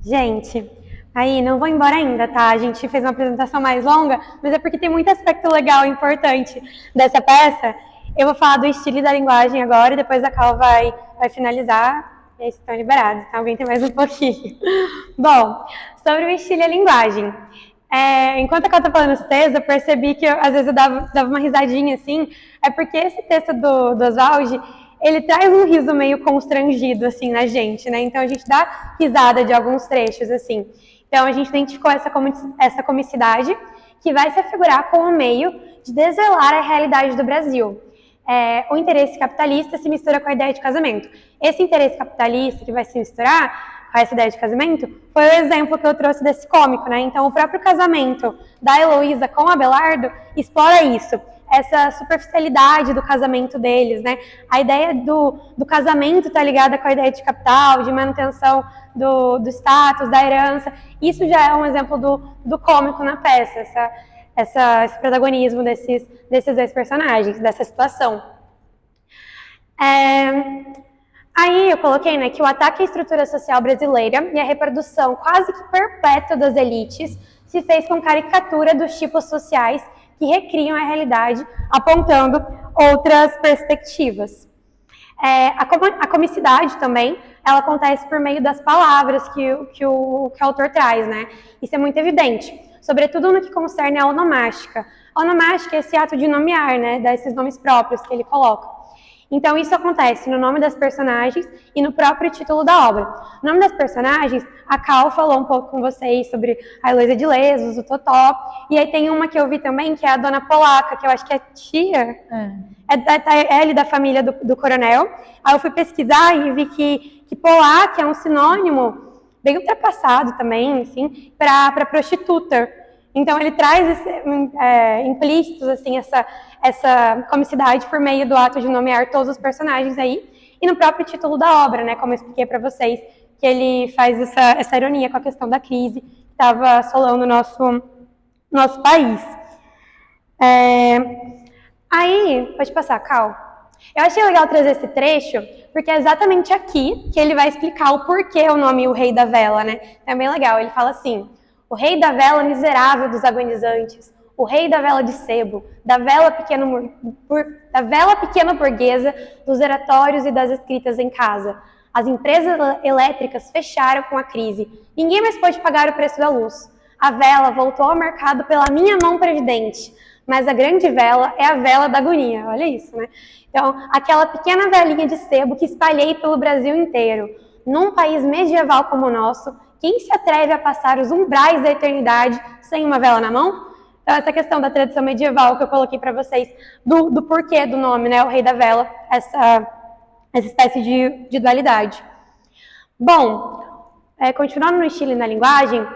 Gente, aí não vou embora ainda, tá? A gente fez uma apresentação mais longa, mas é porque tem muito aspecto legal e importante dessa peça. Eu vou falar do estilo e da linguagem agora, e depois a Cal vai finalizar. E aí estão liberados, então alguém tem mais um pouquinho. Bom, sobre o estilo e a linguagem. Enquanto a Cal tá falando esse texto, eu percebi que às vezes eu dava uma risadinha assim, é porque esse texto do Oswald, ele traz um riso meio constrangido assim na gente, né? Então a gente dá risada de alguns trechos assim. Então a gente identificou essa comicidade que vai se afigurar como meio de desvelar a realidade do Brasil. O interesse capitalista se mistura com a ideia de casamento. Esse interesse capitalista que vai se misturar com essa ideia de casamento foi o exemplo que eu trouxe desse cômico, né? Então, o próprio casamento da Heloísa com Abelardo explora isso, essa superficialidade do casamento deles, né? A ideia do casamento está ligada com a ideia de capital, de manutenção do status, da herança. Isso já é um exemplo do cômico na peça, esse protagonismo desses 2 personagens, dessa situação. Aí eu coloquei, né, que o ataque à estrutura social brasileira e a reprodução quase que perpétua das elites se fez com caricatura dos tipos sociais que recriam a realidade, apontando outras perspectivas. A comicidade também, ela acontece por meio das palavras que o autor traz, né? Isso é muito evidente, sobretudo no que concerne a onomástica. A onomástica é esse ato de nomear, né, desses nomes próprios que ele coloca. Então, isso acontece no nome das personagens e no próprio título da obra. O nome das personagens, a Cal falou um pouco com vocês sobre a Heloísa de Lesbos, o Totó, e aí tem uma que eu vi também, que é a Dona Polaca, que eu acho que é tia, é da família do coronel. Aí eu fui pesquisar e vi que Polaca é um sinônimo bem ultrapassado também, assim, para prostituta. Então, ele traz implícitos, assim, essa comicidade por meio do ato de nomear todos os personagens aí, e no próprio título da obra, né, como eu expliquei para vocês, que ele faz essa ironia com a questão da crise que estava assolando o nosso país. Aí, pode passar, Cal. Eu achei legal trazer esse trecho, porque é exatamente aqui que ele vai explicar o porquê o nome O Rei da Vela, né? É bem legal, ele fala assim: o rei da vela miserável dos agonizantes, o rei da vela de sebo, da vela pequena burguesa, dos oratórios e das escritas em casa. As empresas elétricas fecharam com a crise. Ninguém mais pôde pagar o preço da luz. A vela voltou ao mercado pela minha mão previdente, mas a grande vela é a vela da agonia. Olha isso, né? Então, aquela pequena velinha de sebo que espalhei pelo Brasil inteiro. Num país medieval como o nosso, quem se atreve a passar os umbrais da eternidade sem uma vela na mão? Então, essa questão da tradição medieval que eu coloquei para vocês, do porquê do nome, né? O Rei da Vela, essa espécie de dualidade. Bom, continuando no estilo e na linguagem,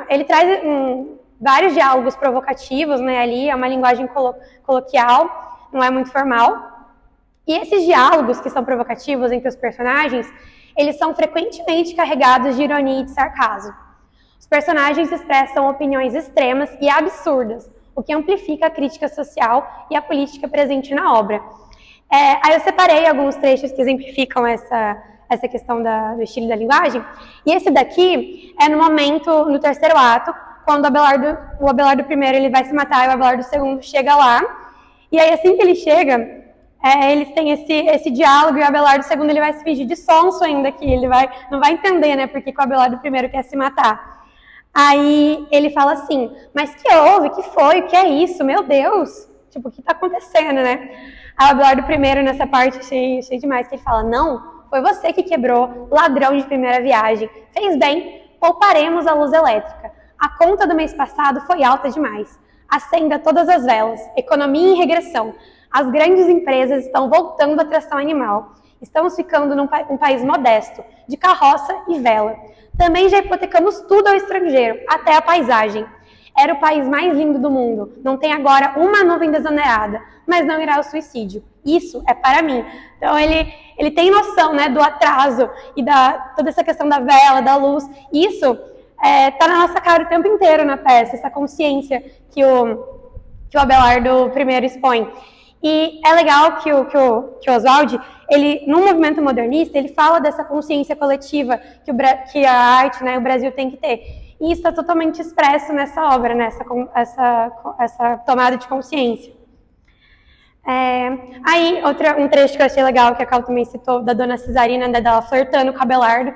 ele traz vários diálogos provocativos, né? Ali é uma linguagem coloquial, não é muito formal. E esses diálogos que são provocativos entre os personagens, eles são frequentemente carregados de ironia e de sarcasmo. Os personagens expressam opiniões extremas e absurdas, o que amplifica a crítica social e a política presente na obra. Aí eu separei alguns trechos que exemplificam essa questão do estilo e da linguagem, e esse daqui é no momento, no terceiro ato, quando o Abelardo I ele vai se matar e o Abelardo II chega lá, E aí, assim que ele chega, eles têm esse diálogo, e o Abelardo II ele vai se fingir de sonso ainda aqui, ele não vai entender, né, porque o Abelardo I quer se matar. Aí ele fala assim, mas que houve? Que foi? O que é isso? Meu Deus! Tipo, o que tá acontecendo, né? Aí o Abelardo I, nessa parte, achei demais, que ele fala, não, foi você que quebrou, ladrão de primeira viagem. Fez bem, pouparemos a luz elétrica. A conta do mês passado foi alta demais. Acenda todas as velas, economia em regressão. As grandes empresas estão voltando à tração animal. Estamos ficando num país modesto, de carroça e vela. Também já hipotecamos tudo ao estrangeiro, até a paisagem. Era o país mais lindo do mundo. Não tem agora uma nuvem desoneada, mas não irá ao suicídio. Isso é para mim. Então ele tem noção, né, do atraso e toda essa questão da vela, da luz. Isso tá na nossa cara o tempo inteiro na peça, essa consciência que o Abelardo I expõe. E é legal que o Oswald, ele, no movimento modernista, ele fala dessa consciência coletiva que a arte, né, o Brasil tem que ter. E isso está totalmente expresso nessa obra, né, essa tomada de consciência. Aí, um trecho que eu achei legal, que a Cal também citou, da Dona Cesarina, dela flertando com o Abelardo.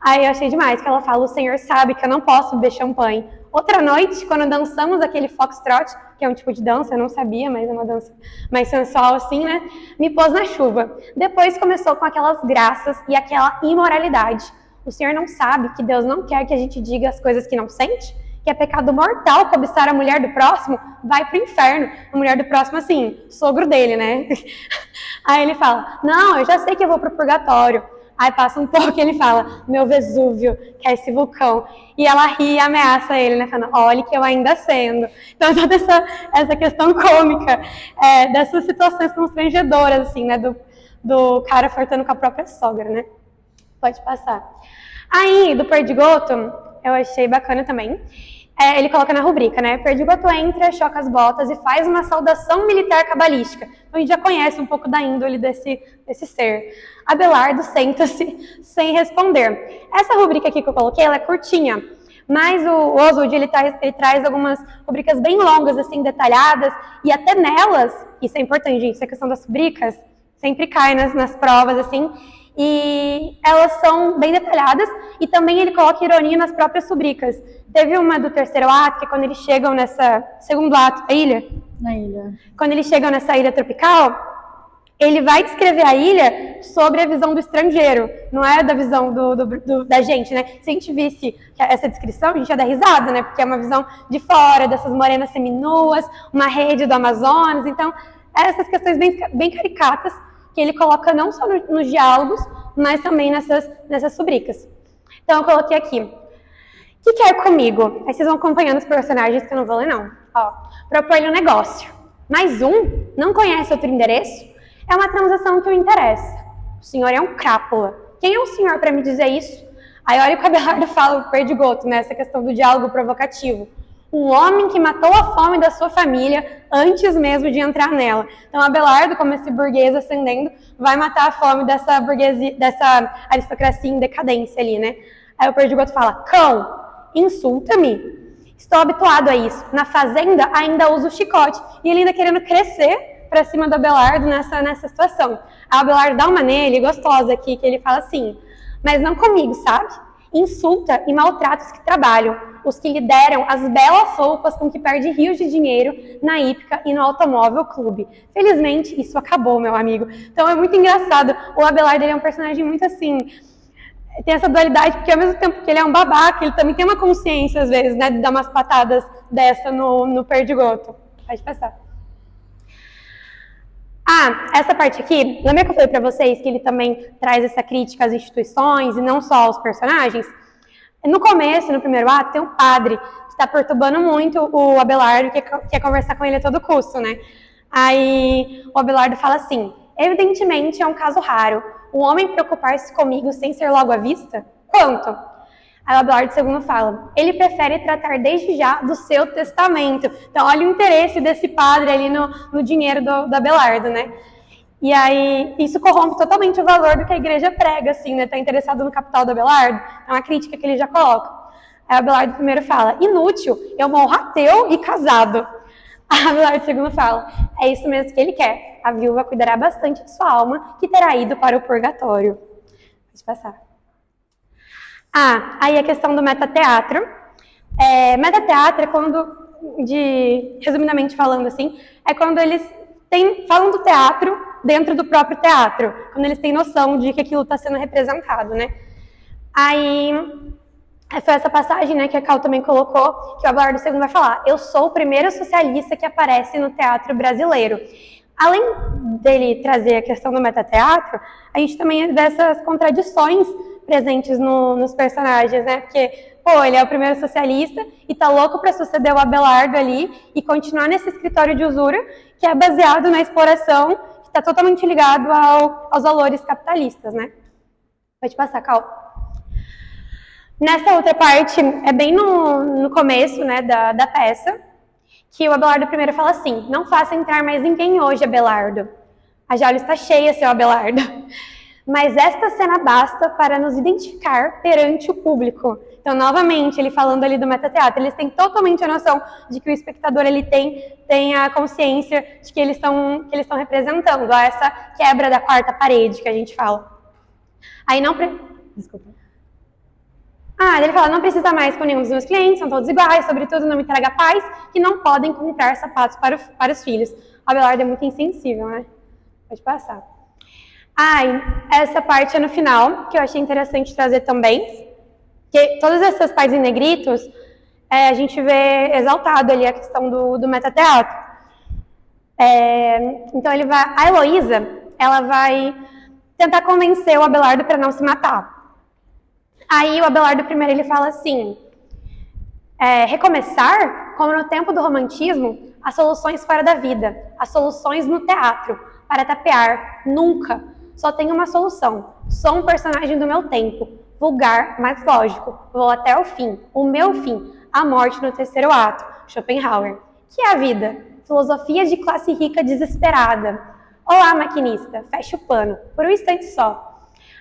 Aí eu achei demais, que ela fala, o senhor sabe que eu não posso beber champanhe. Outra noite, quando dançamos aquele foxtrot, que é um tipo de dança, eu não sabia, mas é uma dança mais sensual assim, né? Me pôs na chuva. Depois começou com aquelas graças e aquela imoralidade. O senhor não sabe que Deus não quer que a gente diga as coisas que não sente? Que é pecado mortal cobiçar a mulher do próximo? Vai pro inferno. A mulher do próximo, assim, sogro dele, né? Aí ele fala, não, eu já sei que eu vou pro purgatório. Aí passa um pouco e ele fala, meu Vesúvio, que é esse vulcão. E ela ri e ameaça ele, né? Falando, olhe que eu ainda acendo. Então toda essa questão cômica, dessas situações constrangedoras, assim, né? Do cara flertando com a própria sogra, né? Pode passar. Aí, do Perdigoto, eu achei bacana também. Ele coloca na rubrica, né? Perdigoto entra, choca as botas e faz uma saudação militar cabalística. Então a gente já conhece um pouco da índole desse ser. Abelardo senta-se sem responder. Essa rubrica aqui que eu coloquei, ela é curtinha, mas o Oswald, ele traz algumas rubricas bem longas, assim, detalhadas, e até nelas, isso é importante, gente, essa questão das rubricas, sempre cai nas provas, assim, e elas são bem detalhadas, e também ele coloca ironia nas próprias rubricas. Teve uma do terceiro ato, que é quando eles chegam segundo ato, a ilha? Na ilha. Quando eles chegam nessa ilha tropical, ele vai descrever a ilha sobre a visão do estrangeiro, não é da visão da gente, né? Se a gente visse essa descrição, a gente ia dar risada, né? Porque é uma visão de fora, dessas morenas seminuas, uma rede do Amazonas. Então, essas questões bem caricatas que ele coloca não só nos diálogos, mas também nessas rubricas. Então, eu coloquei aqui. O que quer comigo? Aí vocês vão acompanhando os personagens que eu não vou ler, não. Ó, propõe um negócio. Mais um? Não conhece outro endereço? É uma transação que o interessa. O senhor é um crápula. Quem é o senhor para me dizer isso? Aí olha o que o Abelardo fala, o Perdigoto, né? Essa questão do diálogo provocativo. Um homem que matou a fome da sua família antes mesmo de entrar nela. Então Abelardo, como esse burguês ascendendo, vai matar a fome dessa burguesia, dessa aristocracia em decadência ali, né? Aí o Perdigoto fala, cão, insulta-me. Estou habituado a isso. Na fazenda ainda uso o chicote. E ele ainda querendo crescer pra cima do Abelardo nessa situação. A Abelardo dá uma nele, gostosa aqui, que ele fala assim, mas não comigo, sabe? Insulta e maltrata os que trabalham, os que lhe deram as belas roupas com que perde rios de dinheiro na hípica e no automóvel clube. Felizmente, isso acabou, meu amigo. Então é muito engraçado. O Abelardo, ele é um personagem muito assim, tem essa dualidade, porque ao mesmo tempo que ele é um babaca, ele também tem uma consciência, às vezes, né, de dar umas patadas dessa no Perdigoto. Pode passar. Essa parte aqui, lembra que eu falei pra vocês que ele também traz essa crítica às instituições e não só aos personagens? No começo, no primeiro ato, tem um padre que está perturbando muito o Abelardo, que quer conversar com ele a todo custo, né? Aí o Abelardo fala assim, evidentemente é um caso raro, um homem preocupar-se comigo sem ser logo à vista? Quanto? Aí o Abelardo II fala, ele prefere tratar desde já do seu testamento. Então, olha o interesse desse padre ali no dinheiro do Abelardo, né? E aí, isso corrompe totalmente o valor do que a igreja prega, assim, né? Tá interessado no capital do Abelardo? É uma crítica que ele já coloca. Aí o Abelardo I fala, inútil, eu morro ateu e casado. Abelardo II fala, é isso mesmo que ele quer. A viúva cuidará bastante de sua alma, que terá ido para o purgatório. Pode passar. Aí a questão do metateatro. Metateatro é quando, resumidamente falando assim, é quando eles falam do teatro dentro do próprio teatro, quando eles têm noção de que aquilo está sendo representado, né? Aí foi essa passagem, né, que a Cal também colocou, que o Abelardo II vai falar, eu sou o primeiro socialista que aparece no teatro brasileiro. Além dele trazer a questão do metateatro, a gente também vê essas contradições presentes nos personagens, né? Porque, ele é o primeiro socialista e tá louco para suceder o Abelardo ali e continuar nesse escritório de usura que é baseado na exploração, que está totalmente ligado aos valores capitalistas, né? Pode passar, Cal. Nessa outra parte, é bem no começo, né, da peça, que o Abelardo I fala assim, não faça entrar mais ninguém hoje, Abelardo. A jaula está cheia, seu Abelardo. Mas esta cena basta para nos identificar perante o público. Então, novamente, ele falando ali do metateatro, eles têm totalmente a noção de que o espectador ele tem a consciência de que eles estão representando essa quebra da quarta parede que a gente fala. Aí não... Desculpa. Ele fala, não precisa mais com nenhum dos meus clientes, são todos iguais, sobretudo não me traga pais que não podem comprar sapatos para os filhos. O Abelardo é muito insensível, né? Pode passar. Essa parte é no final, que eu achei interessante trazer também, que todas essas partes em negritos, a gente vê exaltado ali a questão do metateatro. Então a Heloísa, ela vai tentar convencer o Abelardo para não se matar. Aí o Abelardo I ele fala assim, recomeçar, como no tempo do romantismo, as soluções fora da vida, as soluções no teatro, para tapear, nunca. Só tem uma solução, sou um personagem do meu tempo, vulgar, mas lógico, vou até o fim, o meu fim, a morte no terceiro ato, Schopenhauer. Que é a vida? Filosofia de classe rica desesperada. Olá, maquinista, fecha o pano, por um instante só.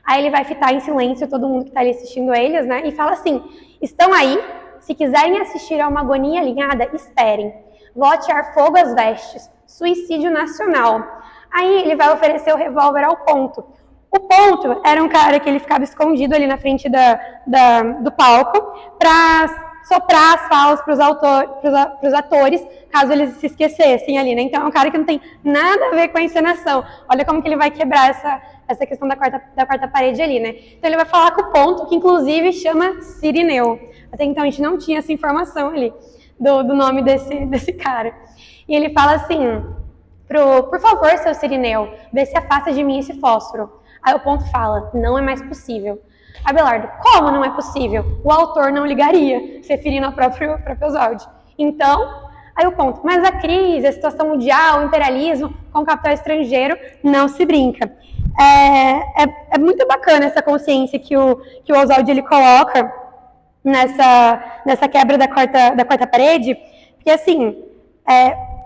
Aí ele vai fitar em silêncio todo mundo que está ali assistindo eles, né? E fala assim, estão aí? Se quiserem assistir a uma agonia alinhada, esperem. Vou atear fogo às vestes. Suicídio nacional. Aí ele vai oferecer o revólver ao Ponto. O Ponto era um cara que ele ficava escondido ali na frente do palco para soprar as falas para os atores, caso eles se esquecessem ali, né? Então é um cara que não tem nada a ver com a encenação. Olha como que ele vai quebrar essa questão da quarta parede ali, né? Então ele vai falar com o Ponto, que inclusive chama Cirineu. Até então a gente não tinha essa informação ali do nome desse cara. E ele fala assim, por favor, seu Cirineu, vê se afasta de mim esse fósforo. Aí o Ponto fala, não é mais possível. Abelardo, como não é possível? O autor não ligaria, se referindo ao próprio Oswald. Então, aí o Ponto, mas a crise, a situação mundial, o imperialismo com o capital estrangeiro, não se brinca. É muito bacana essa consciência que o Oswald ele coloca nessa quebra da quarta parede, porque assim,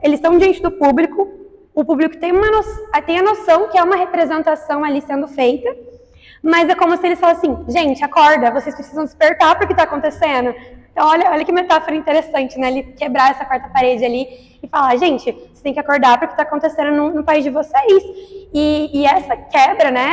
eles estão diante do público, o público tem a noção que é uma representação ali sendo feita, mas é como se eles falassem assim, gente, acorda, vocês precisam despertar para o que está acontecendo. Então, olha que metáfora interessante, né? Ele quebrar essa quarta parede ali e falar, gente, vocês têm que acordar para o que está acontecendo no país de vocês. E essa quebra, né?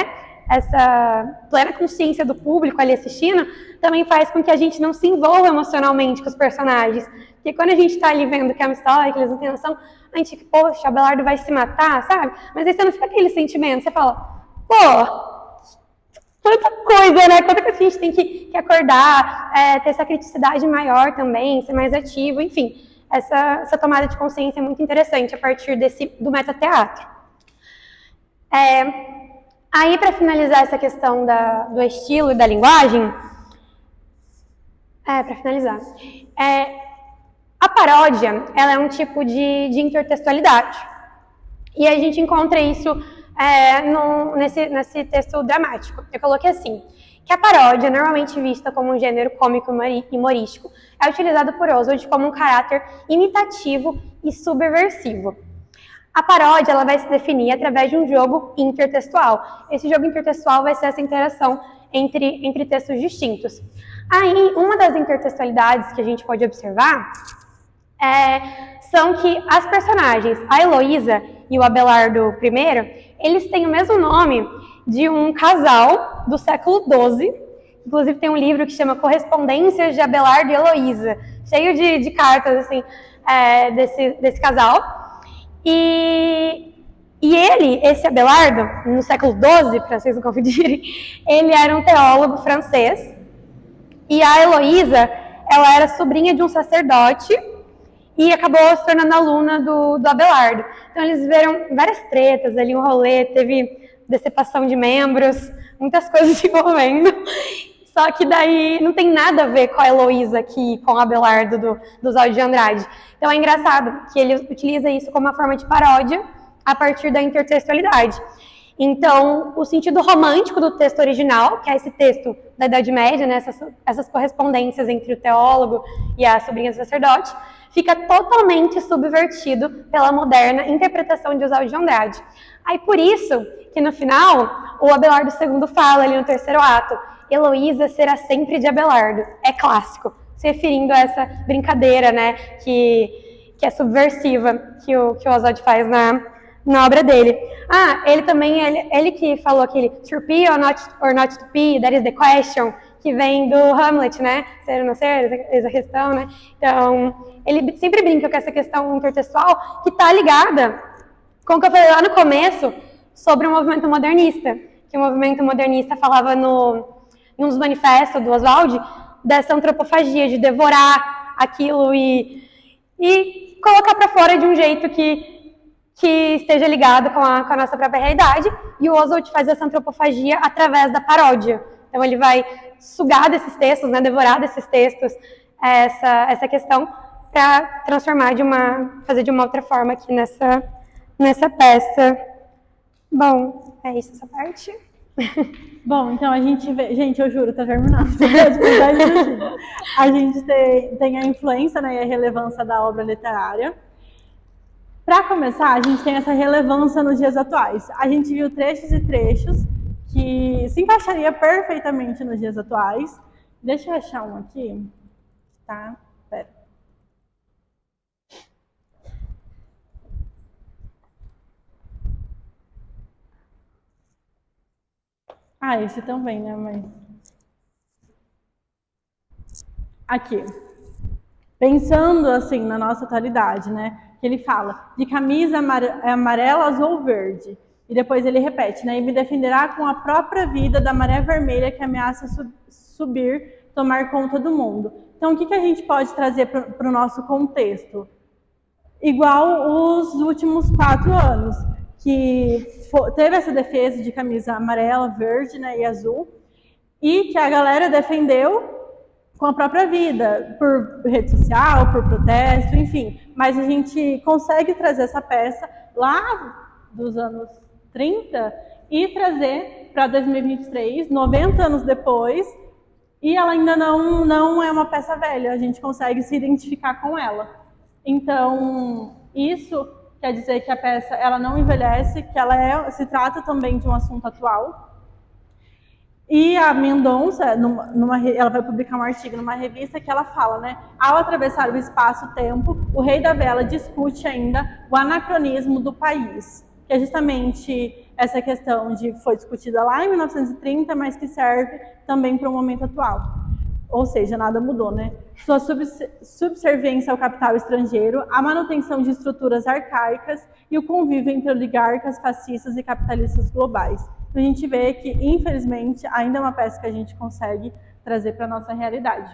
Essa plena consciência do público ali assistindo, também faz com que a gente não se envolva emocionalmente com os personagens. Porque quando a gente está ali vendo que é uma história, que eles não têm noção, a gente fica, poxa, Abelardo vai se matar, sabe? Mas aí você não fica aquele sentimento, você fala, pô, quanta coisa, né? Quanta coisa que a gente tem que acordar, ter essa criticidade maior também, ser mais ativo, enfim. Essa tomada de consciência é muito interessante a partir do metateatro. Aí, para finalizar essa questão do estilo e da linguagem, para finalizar, a paródia, ela é um tipo de intertextualidade. E a gente encontra isso nesse texto dramático. Eu coloquei assim, que a paródia, normalmente vista como um gênero cômico e humorístico, é utilizado por Oswald como um caráter imitativo e subversivo. A paródia ela vai se definir através de um jogo intertextual. Esse jogo intertextual vai ser essa interação entre textos distintos. Aí, uma das intertextualidades que a gente pode observar são que as personagens, a Heloísa e o Abelardo I, eles têm o mesmo nome de um casal do século XII. Inclusive tem um livro que chama Correspondências de Abelardo e Heloísa, cheio de cartas assim, desse casal. E ele, esse Abelardo, no século XII, para vocês não confundirem, ele era um teólogo francês. E a Heloísa, ela era sobrinha de um sacerdote e acabou se tornando aluna do Abelardo. Então eles viveram várias tretas ali, um rolê, teve decepção de membros, muitas coisas se envolvendo. Só que daí não tem nada a ver com a Heloísa aqui, com o Abelardo do Oswald de Andrade. Então é engraçado que ele utiliza isso como uma forma de paródia a partir da intertextualidade. Então, o sentido romântico do texto original, que é esse texto da Idade Média, né, essas correspondências entre o teólogo e a sobrinha do sacerdote, fica totalmente subvertido pela moderna interpretação de Oswald de Andrade. Aí, por isso, que no final, o Abelardo II fala ali no terceiro ato, Heloísa será sempre de Abelardo. É clássico, se referindo a essa brincadeira, né, que é subversiva, que o Oswald faz na obra dele. Ele também, ele que falou aquele to be or not to be, that is the question, que vem do Hamlet, né? Ser ou não ser, essa questão, né? Então, ele sempre brinca com essa questão intertextual que está ligada com o que eu falei lá no começo sobre o movimento modernista. Que o movimento modernista falava em um dos manifestos do Oswald dessa antropofagia, de devorar aquilo e colocar para fora de um jeito que esteja ligado com a nossa própria realidade, e o Oswald faz essa antropofagia através da paródia. Então ele vai sugar desses textos, né, devorar desses textos essa questão para transformar fazer de uma outra forma aqui nessa peça. Bom, é isso essa parte. Bom, então a gente vê... Gente, eu juro, tá terminando. A gente tem a influência, né, e a relevância da obra literária. Para começar, a gente tem essa relevância nos dias atuais. A gente viu trechos e trechos que se encaixaria perfeitamente nos dias atuais. Deixa eu achar um aqui. Tá? Pera. Esse também, né? Mas... Aqui. Pensando, assim, na nossa atualidade, né? Que ele fala de camisa amarela, azul ou verde. E depois ele repete, né? E me defenderá com a própria vida da maré vermelha que ameaça subir, tomar conta do mundo. Então, o que a gente pode trazer para o nosso contexto? Igual os últimos 4 anos, que teve essa defesa de camisa amarela, verde, né, e azul, e que a galera defendeu com a própria vida, por rede social, por protesto, enfim. Mas a gente consegue trazer essa peça lá dos anos 30 e trazer para 2023, 90 anos depois, e ela ainda não é uma peça velha, a gente consegue se identificar com ela. Então, isso quer dizer que a peça ela não envelhece, que ela se trata também de um assunto atual. E a Mendonça, ela vai publicar um artigo numa revista que ela fala, né? Ao atravessar o espaço-tempo, o Rei da Vela discute ainda o anacronismo do país, que é justamente essa questão foi discutida lá em 1930, mas que serve também para o momento atual. Ou seja, nada mudou, né? Sua subserviência ao capital estrangeiro, a manutenção de estruturas arcaicas e o convívio entre oligarcas, fascistas e capitalistas globais. A gente vê que, infelizmente, ainda é uma peça que a gente consegue trazer para a nossa realidade.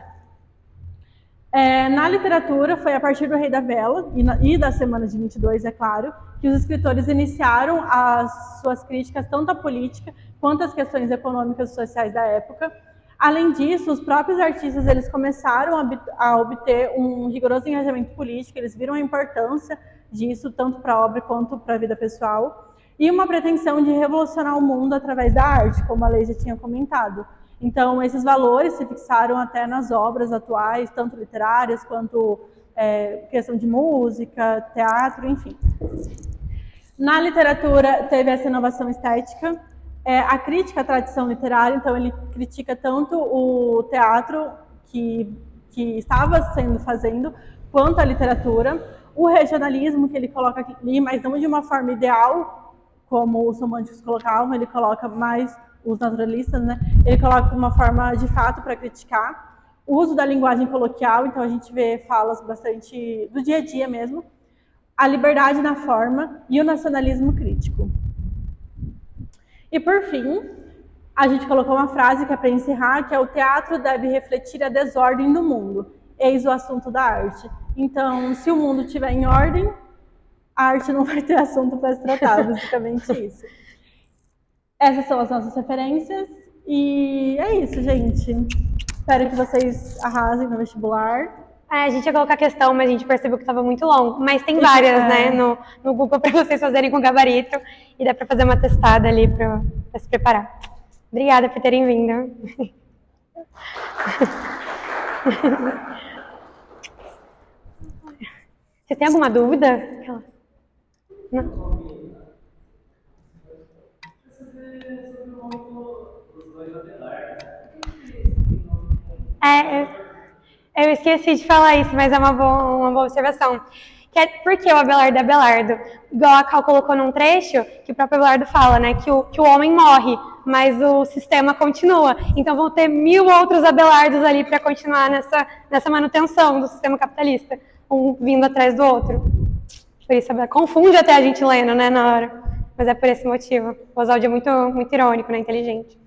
Na literatura, foi a partir do Rei da Vela e da Semana de 22, é claro, que os escritores iniciaram as suas críticas tanto à política quanto às questões econômicas e sociais da época. Além disso, os próprios artistas eles começaram a obter um rigoroso engajamento político, eles viram a importância disso tanto para a obra quanto para a vida pessoal, e uma pretensão de revolucionar o mundo através da arte, como a Lei já tinha comentado. Então, esses valores se fixaram até nas obras atuais, tanto literárias quanto questão de música, teatro, enfim. Na literatura, teve essa inovação estética, a crítica à tradição literária, então ele critica tanto o teatro, que que estava fazendo, quanto à literatura. O regionalismo que ele coloca aqui, mas não de uma forma ideal, como os românticos colocavam, ele coloca mais os naturalistas, né? Ele coloca uma forma de fato para criticar. O uso da linguagem coloquial, então a gente vê falas bastante do dia a dia mesmo. A liberdade na forma e o nacionalismo crítico. E por fim, a gente colocou uma frase que é para encerrar, que é: o teatro deve refletir a desordem do mundo. Eis o assunto da arte. Então, se o mundo estiver em ordem, a arte não vai ter assunto para se tratar, basicamente isso. Essas são as nossas referências e é isso, gente. Espero que vocês arrasem no vestibular. A gente ia colocar a questão, mas a gente percebeu que estava muito longo. Mas tem várias, né, no Google para vocês fazerem com gabarito. E dá para fazer uma testada ali para se preparar. Obrigada por terem vindo. Você tem alguma dúvida? Não. Eu esqueci de falar isso, mas é uma boa observação. Que é porque o Abelardo é Abelardo. Igual a Cal colocou num trecho, que o próprio Abelardo fala, né? Que o homem morre, mas o sistema continua. Então vão ter 1000 outros Abelardos ali para continuar nessa manutenção do sistema capitalista. Um vindo atrás do outro. Por isso, confunde até a gente lendo, né, na hora. Mas é por esse motivo. O Oswald é muito, muito irônico, né, inteligente.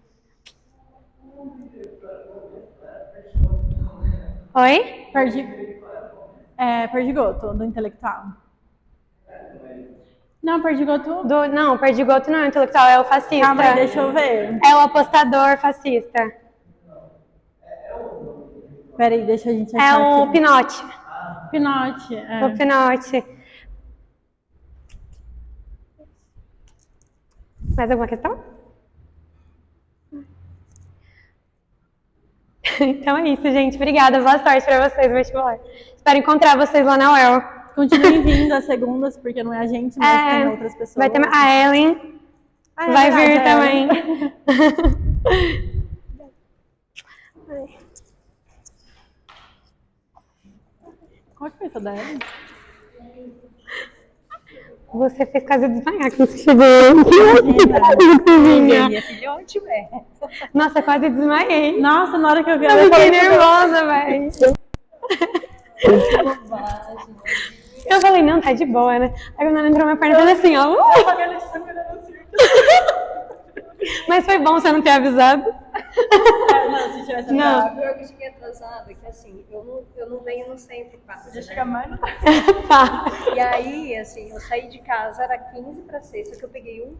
Oi? Perdigoto, do intelectual. Não, Perdigoto... Não, Perdigoto não é o intelectual, é o fascista. Ah, mas deixa eu ver. É o apostador fascista. Peraí, deixa a gente achar É o aqui. Pinote. Pinote, é. O Pinote. Mais alguma questão? Então é isso, gente. Obrigada. Boa sorte para vocês no vestibular. Espero encontrar vocês lá na UEL. Continuem vindo às segundas, porque não é a gente, mas tem outras pessoas. Vai ter a Ellen. Vai vir também. Qual que foi essa da Ellen? Você fez quase desmaiar quando você chegou. Nossa, quase desmaiei. Nossa, na hora que eu vi ela, eu fiquei nervosa, velho. Eu falei, não, tá de boa, né? Aí quando ela entrou na minha perna, eu falei assim, ó. Mas foi bom você não ter avisado. Não, se tivesse avisado. Pior que eu cheguei atrasada, que assim, eu não venho no centro quase. Podia chegar mais no... Tá. E aí, assim, eu saí de casa, era 15:06, só que eu peguei um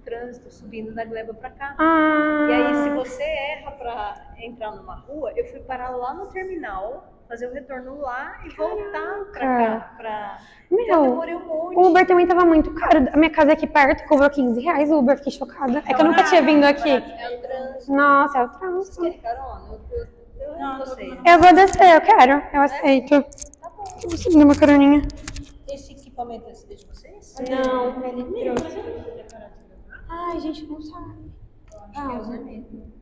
trânsito subindo da Gleba pra cá. E aí, se você erra pra entrar numa rua, eu fui parar lá no terminal, fazer o retorno lá e voltar pra cá. Então, eu demorei um monte. O Uber também tava muito caro. A minha casa é aqui perto, cobrou R$15 o Uber, fiquei chocada. É que eu nunca tinha vindo aqui. É o trânsito. Nossa, é o trânsito. Quer carona? Eu não sei. Eu vou descer, eu quero, eu aceito. Tá bom. Eu vou subir uma caroninha. Esse equipamento é de vocês? Não, ele trouxe. Ai, gente, não sabe. Acho que é o Zanetti.